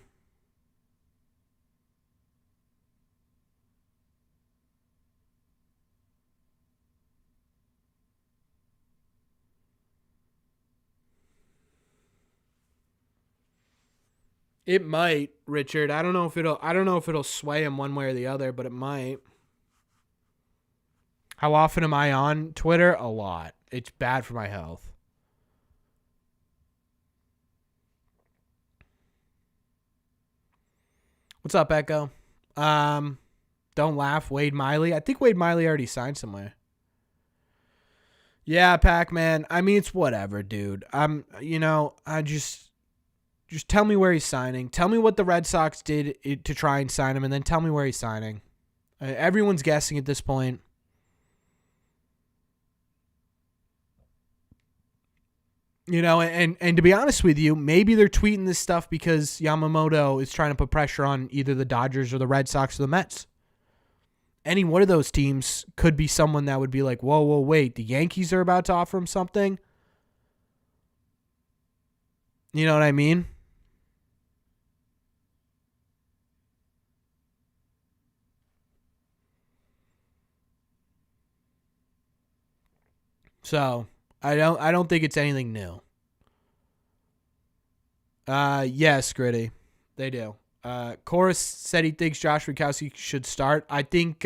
It might, Richard. I don't know if it'll sway him one way or the other, but it might. How often am I on Twitter? A lot. It's bad for my health. What's up, Echo? Don't laugh, Wade Miley. I think Wade Miley already signed somewhere. Yeah, Pac-Man. I mean, it's whatever, dude. I just tell me where he's signing. Tell me what the Red Sox did to try and sign him, and then tell me where he's signing. Everyone's guessing at this point. And to be honest with you, maybe they're tweeting this stuff because Yamamoto is trying to put pressure on either the Dodgers or the Red Sox or the Mets. Any one of those teams could be someone that would be like, whoa, wait, the Yankees are about to offer him something? You know what I mean? So I don't think it's anything new. Yes, Gritty. They do. Chorus said he thinks Josh Witkowski should start. I think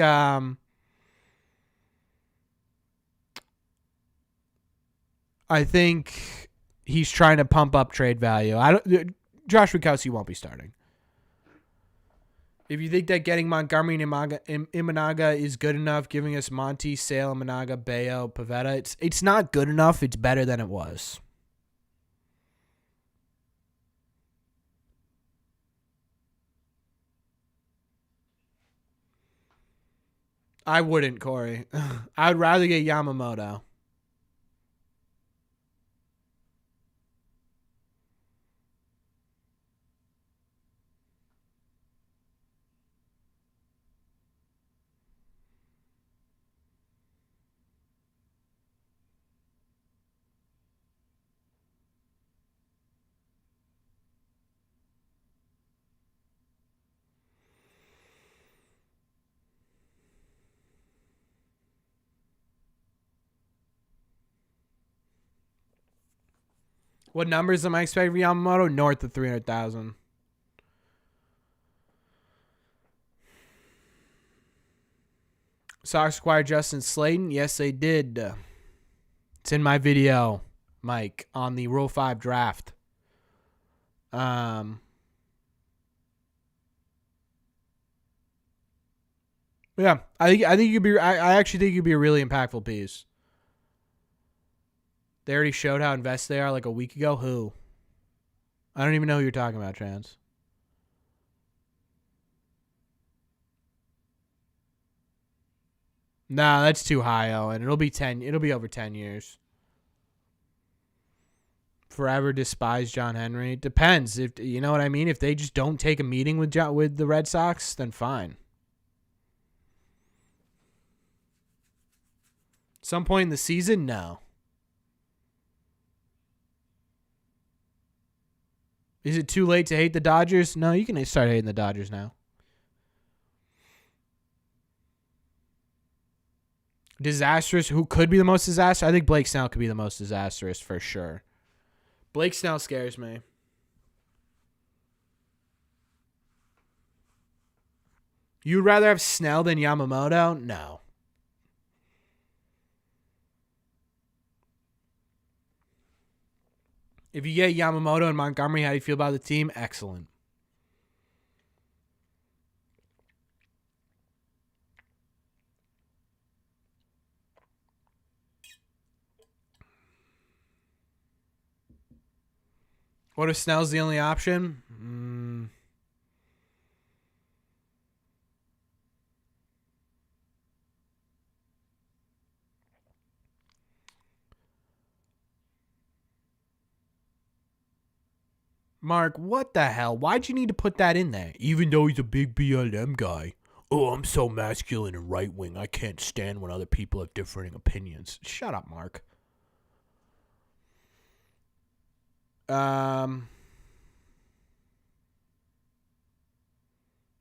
he's trying to pump up trade value. Josh Witkowski won't be starting. If you think that getting Montgomery and Imanaga is good enough, giving us Monty, Sale, Imanaga, Bayo, Pavetta, it's not good enough. It's better than it was. I wouldn't, Corey. I'd rather get Yamamoto. What numbers am I expecting for Yamamoto? North of 300,000. Sox acquired Justin Slayton. Yes, they did. It's in my video, Mike, on the Rule 5 draft. Yeah, I think you could be. I actually think you'd be a really impactful piece. They already showed how invested they are like a week ago. Who? I don't even know who you're talking about, Trans. Nah, that's too high, Owen. It'll be over 10 years. Forever despise John Henry. Depends. If you know what I mean. If they just don't take a meeting with the Red Sox, then fine. Some point in the season, no. Is it too late to hate the Dodgers? No, you can start hating the Dodgers now. Disastrous. Who could be the most disastrous? I think Blake Snell could be the most disastrous for sure. Blake Snell scares me. You'd rather have Snell than Yamamoto? No. If you get Yamamoto and Montgomery, how do you feel about the team? Excellent. What if Snell's the only option? Mark, what the hell? Why'd you need to put that in there? Even though he's a big BLM guy. Oh, I'm so masculine and right wing. I can't stand when other people have differing opinions. Shut up, Mark.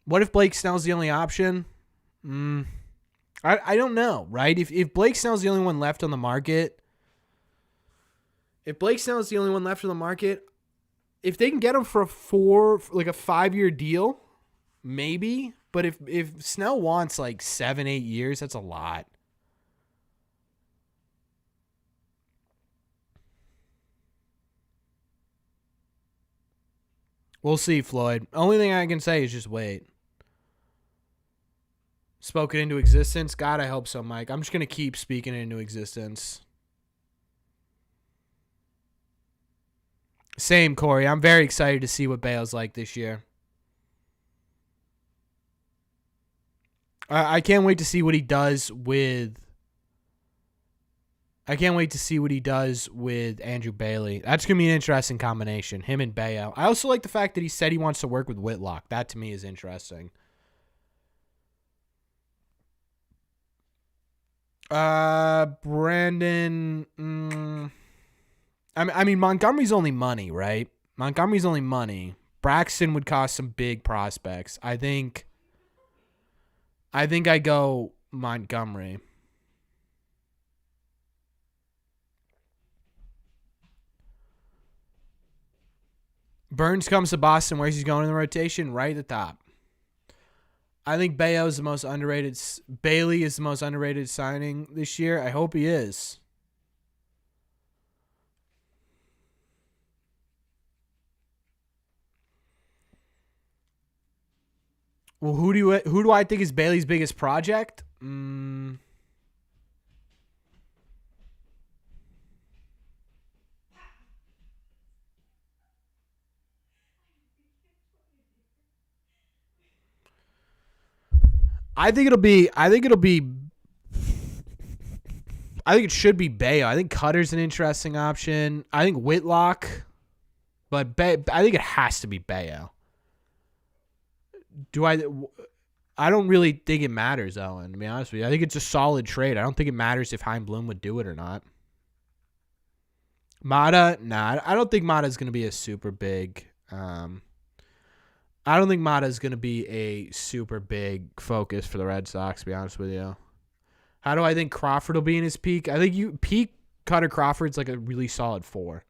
What if Blake Snell's the only option? I don't know, right? If Blake Snell's the only one left on the market, if they can get him for a 5-year deal, maybe. But if Snell wants like 7-8 years, that's a lot. We'll see, Floyd. Only thing I can say is just wait. Spoken into existence? God, I hope so, Mike. I'm just going to keep speaking it into existence. Same, Corey. I'm very excited to see what Bale's like this year. I can't wait to see what he does with... Andrew Bailey. That's going to be an interesting combination, him and Bayo. I also like the fact that he said he wants to work with Whitlock. That, to me, is interesting. Brandon... I mean, Montgomery's only money, right? Braxton would cost some big prospects. I think I go Montgomery. Burns comes to Boston. Where's he going in the rotation? Right at the top. I think Bailey is the most underrated signing this year. I hope he is. Well, who do I think is Bailey's biggest project? I think it should be Bayo. I think Cutter's an interesting option. I think Whitlock, but I think it has to be Bayo. I don't really think it matters, Owen, to be honest with you. I think it's a solid trade. I don't think it matters if Chaim Bloom would do it or not. Mata, nah, I don't think Mata's going to be a super big. I don't think Mata's going to be a super big focus for the Red Sox, to be honest with you. How do I think Crawford will be in his peak? I think peak Cutter Crawford's like a really solid 4.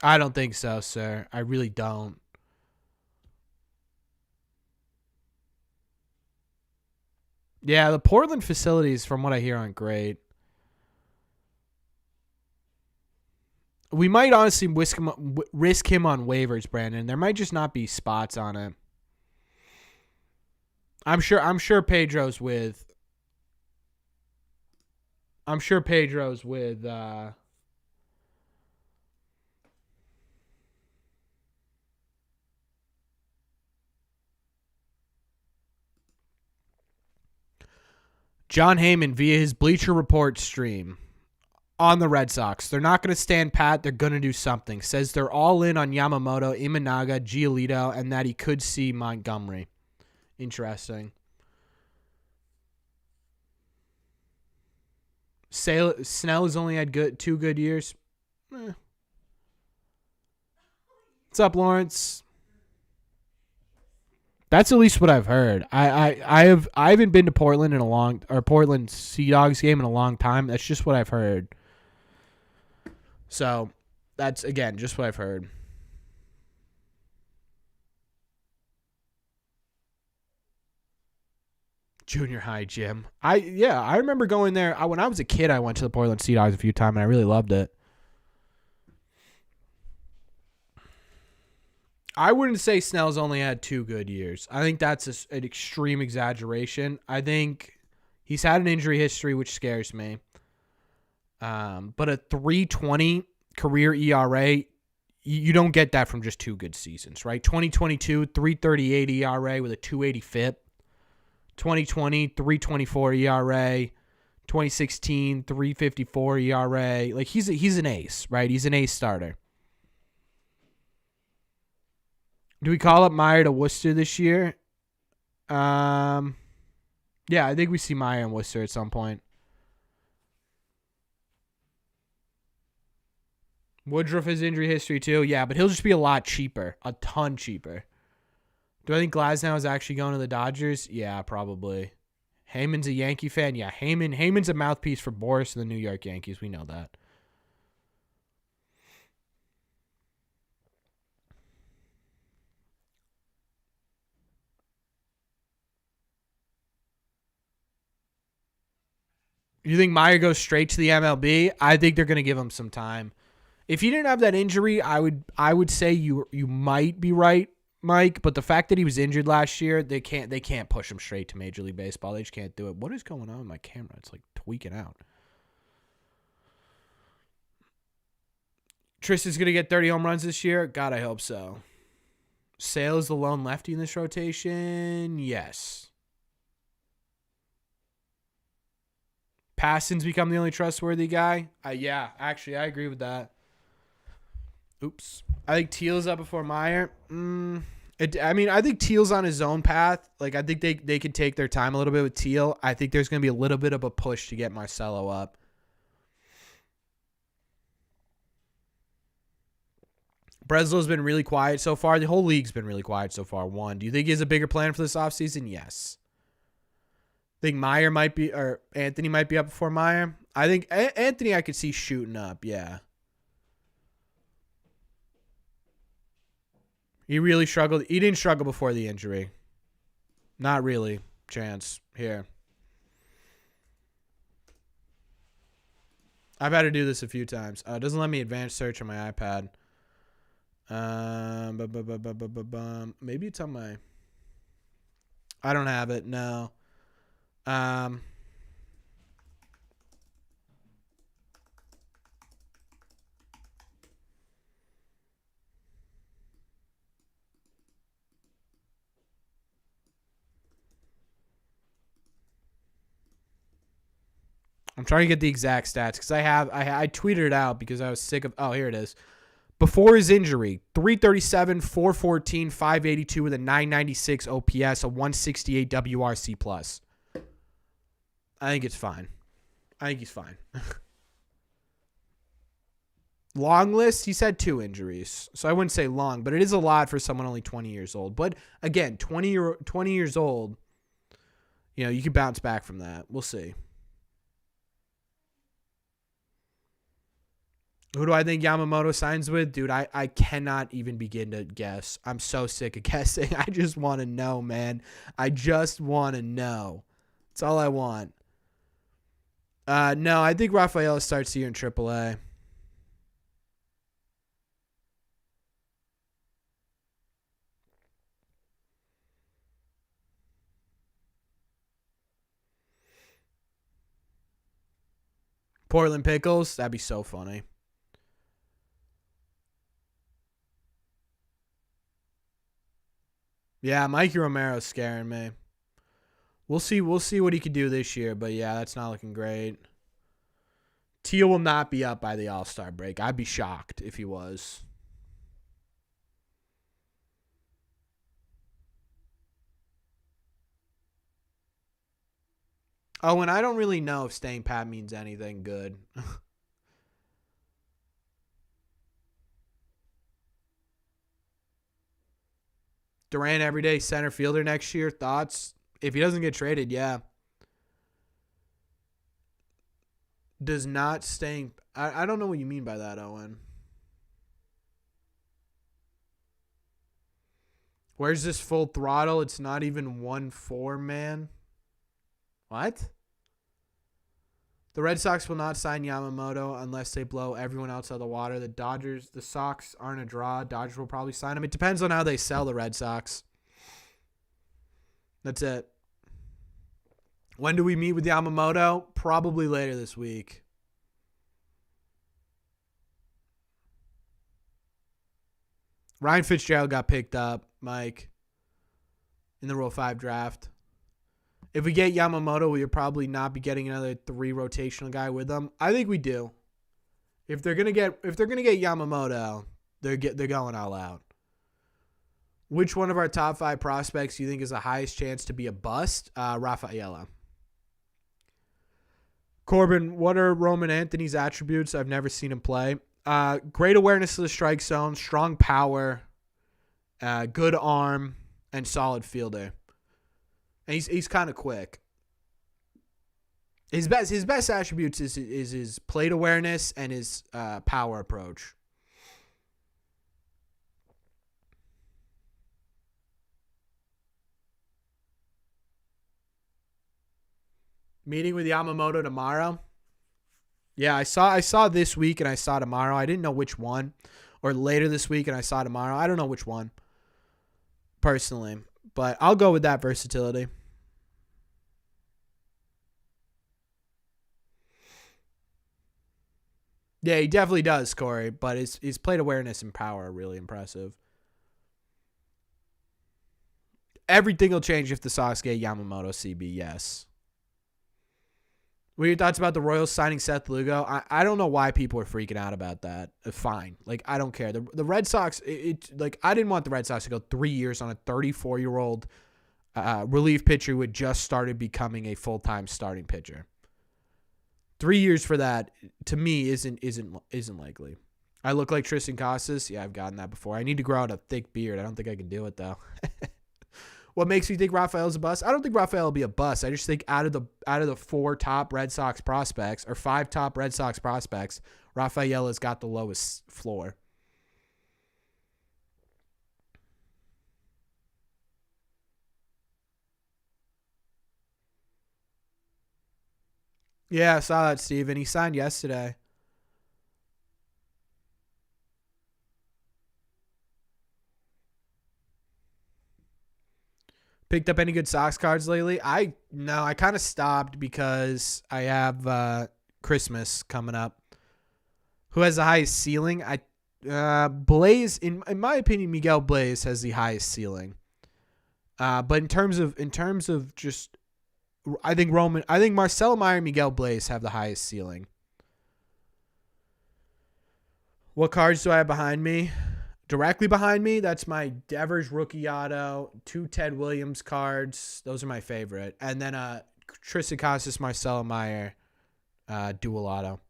I don't think so, sir. I really don't. Yeah, the Portland facilities, from what I hear, aren't great. We might honestly risk him on waivers, Brandon. There might just not be spots on it. I'm sure Pedro's with. John Heyman via his Bleacher Report stream on the Red Sox. They're not going to stand pat. They're going to do something. Says they're all in on Yamamoto, Imanaga, Giolito, and that he could see Montgomery. Interesting. Snell has only had 2 good years. What's up, Lawrence? That's at least what I've heard. I haven't been to Portland Portland Sea Dogs game in a long time. That's just what I've heard. So that's again just what I've heard. Junior high gym. I remember going there. When I was a kid, I went to the Portland Sea Dogs a few times and I really loved it. I wouldn't say Snell's only had 2 good years. I think that's an extreme exaggeration. I think he's had an injury history, which scares me. But a 3.20 career ERA, you don't get that from just 2 good seasons, right? 2022, 3.38 ERA with a 2.80 FIP. 2020, 3.24 ERA. 2016, 3.54 ERA. Like he's an ace, right? He's an ace starter. Do we call up Meyer to Worcester this year? Yeah, I think we see Meyer and Worcester at some point. Woodruff has injury history too. Yeah, but he'll just be a lot cheaper. A ton cheaper. Do I think Glasnow is actually going to the Dodgers? Yeah, probably. Heyman's a Yankee fan? Yeah, Heyman's a mouthpiece for Boris and the New York Yankees. We know that. You think Meyer goes straight to the MLB? I think they're going to give him some time. If he didn't have that injury, I would say you might be right, Mike. But the fact that he was injured last year, they can't push him straight to Major League Baseball. They just can't do it. What is going on with my camera? It's like tweaking out. Tristan's going to get 30 home runs this year? God, I hope so. Sale is the lone lefty in this rotation? Yes. Paston's become the only trustworthy guy? Yeah, actually, I agree with that. Oops. I think Teal's up before Meyer. I think Teal's on his own path. Like, I think they could take their time a little bit with Teal. I think there's going to be a little bit of a push to get Marcelo up. Breslow's been really quiet so far. The whole league's been really quiet so far. Do you think he has a bigger plan for this offseason? Yes. Think Meyer might be, or Anthony might be up before Meyer? I think Anthony I could see shooting up, yeah. He really struggled. He didn't struggle before the injury. Not really. Chance here. I've had to do this a few times. It doesn't let me advanced search on my iPad. Maybe it's on my... I don't have it, no. I'm trying to get the exact stats because I tweeted it out because I was sick of. Oh, here it is. Before his injury, 337, 414, 582 with a 996 OPS, a 168 WRC plus. I think it's fine. I think he's fine. Long list, he's had 2 injuries. So I wouldn't say long, but it is a lot for someone only 20 years old. But again, 20 years old, you can bounce back from that. We'll see. Who do I think Yamamoto signs with? Dude, I cannot even begin to guess. I'm so sick of guessing. I just want to know, man. I just want to know. That's all I want. No, I think Rafael starts the year in AAA. Portland Pickles? That'd be so funny. Yeah, Mikey Romero's scaring me. We'll see what he can do this year, but yeah, that's not looking great. Teal will not be up by the All-Star break. I'd be shocked if he was. Oh, and I don't really know if staying pat means anything good. Durant everyday center fielder next year. Thoughts? If he doesn't get traded, yeah. Does not staying... I don't know what you mean by that, Owen. Where's this full throttle? It's not even 1-4, man. What? The Red Sox will not sign Yamamoto unless they blow everyone else out of the water. The Sox aren't a draw. Dodgers will probably sign him. It depends on how they sell the Red Sox. That's it. When do we meet with Yamamoto? Probably later this week. Ryan Fitzgerald got picked up, Mike, in the Rule 5 draft. If we get Yamamoto, we'll probably not be getting another 3 rotational guy with them. I think we do. If they're gonna get Yamamoto, they're going all out. Which one of our top 5 prospects do you think is the highest chance to be a bust? Rafaela. Corbin, what are Roman Anthony's attributes? I've never seen him play. Great awareness of the strike zone, strong power, good arm, and solid fielder. And he's kind of quick. His best attributes is his plate awareness and his power approach. Meeting with Yamamoto tomorrow. Yeah, I saw this week and I saw tomorrow. I didn't know which one. Or later this week and I saw tomorrow. I don't know which one. Personally. But I'll go with that versatility. Yeah, he definitely does, Corey. But his plate awareness and power are really impressive. Everything will change if the Sox get Yamamoto CB, yes. What are your thoughts about the Royals signing Seth Lugo? I don't know why people are freaking out about that. Fine. I don't care. The Red Sox, I didn't want the Red Sox to go 3 years on a 34-year-old relief pitcher who had just started becoming a full-time starting pitcher. 3 years for that, to me, isn't likely. I look like Tristan Casas. Yeah, I've gotten that before. I need to grow out a thick beard. I don't think I can do it, though. What makes me think Rafael's a bust? I don't think Rafael will be a bust. I just think out of the 4 top Red Sox prospects or 5 top Red Sox prospects, Rafael has got the lowest floor. Yeah, I saw that, Steven. He signed yesterday. Picked up any good Sox cards lately? No, I kind of stopped because I have Christmas coming up. Who has the highest ceiling? Blaze, in my opinion, Miguel Blaze has the highest ceiling. But in terms of just, I think Marcelo Meyer and Miguel Blaze have the highest ceiling. What cards do I have behind me? Directly behind me, that's my Devers rookie auto, 2 Ted Williams cards. Those are my favorite. And then Tristan Casas, Marcelo Meyer dual auto.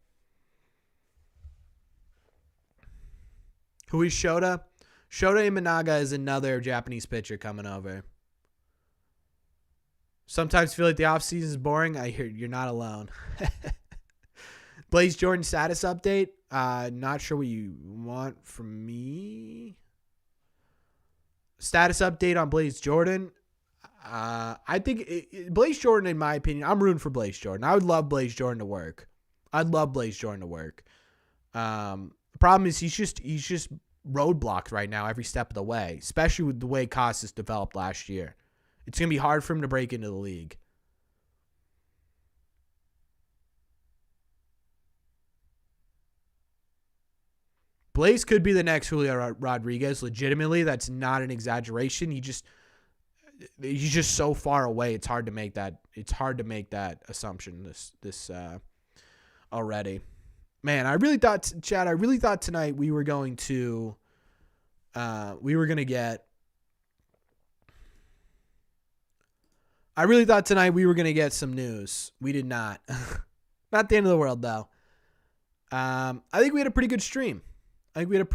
Who is Shota? Shota Imanaga is another Japanese pitcher coming over. Sometimes feel like the offseason is boring. I hear you're not alone. Blaze Jordan status update. Not sure what you want from me. Status update on Blaze Jordan. I think Blaze Jordan, in my opinion, I'm rooting for Blaze Jordan. I would love Blaze Jordan to work. I'd love Blaze Jordan to work. The problem is he's just roadblocked right now every step of the way, especially with the way Casas developed last year. It's going to be hard for him to break into the league. Blaze could be the next Julio Rodriguez. Legitimately, that's not an exaggeration. He's just so far away. It's hard to make that. It's hard to make that assumption. This already, man. I really thought, Chad. I really thought tonight we were going to get. I really thought tonight we were going to get some news. We did not. Not the end of the world, though. I think we had a pretty good stream. I think we had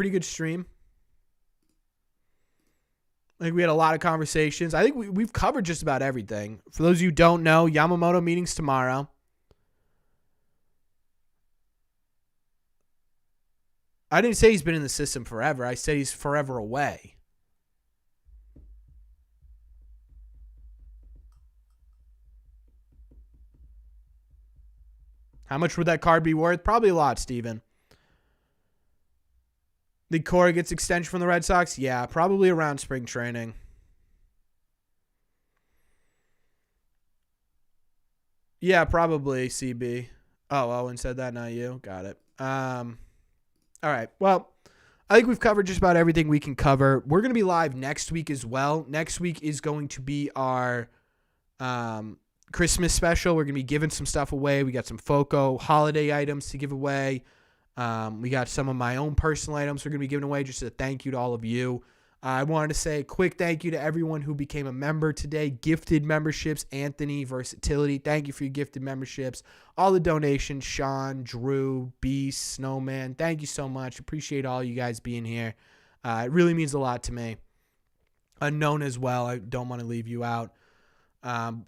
a lot of conversations. I think we've covered just about everything. For those of you who don't know, Yamamoto meetings tomorrow. I didn't say he's been in the system forever. I said he's forever away. How much would that card be worth? Probably a lot, Steven. The Corey gets extension from the Red Sox? Yeah, probably around spring training. Yeah, probably, CB. Oh, Owen said that, not you. Got it. All right. Well, I think we've covered just about everything we can cover. We're going to be live next week as well. Next week is going to be our Christmas special. We're going to be giving some stuff away. We got some FOCO holiday items to give away. We got some of my own personal items we're going to be giving away, just a thank you to all of you. I wanted to say a quick thank you to everyone who became a member today. Gifted memberships, Anthony, Versatility. Thank you for your gifted memberships. All the donations, Sean, Drew, Beast, Snowman. Thank you so much. Appreciate all you guys being here. It really means a lot to me. Unknown as well. I don't want to leave you out.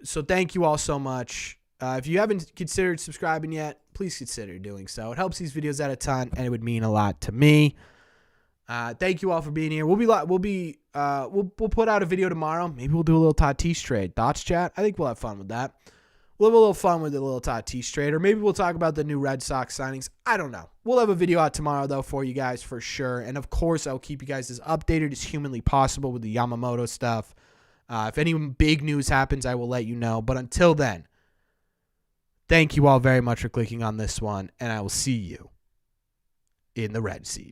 So thank you all so much. If you haven't considered subscribing yet, please consider doing so. It helps these videos out a ton, and it would mean a lot to me. Thank you all for being here. We'll put out a video tomorrow. Maybe we'll do a little Tatis trade. Thoughts, chat? I think we'll have fun with that. We'll have a little fun with the little Tatis trade, or maybe we'll talk about the new Red Sox signings. I don't know. We'll have a video out tomorrow, though, for you guys for sure. And, of course, I'll keep you guys as updated as humanly possible with the Yamamoto stuff. If any big news happens, I will let you know. But until then, thank you all very much for clicking on this one, and I will see you in the Red Seat.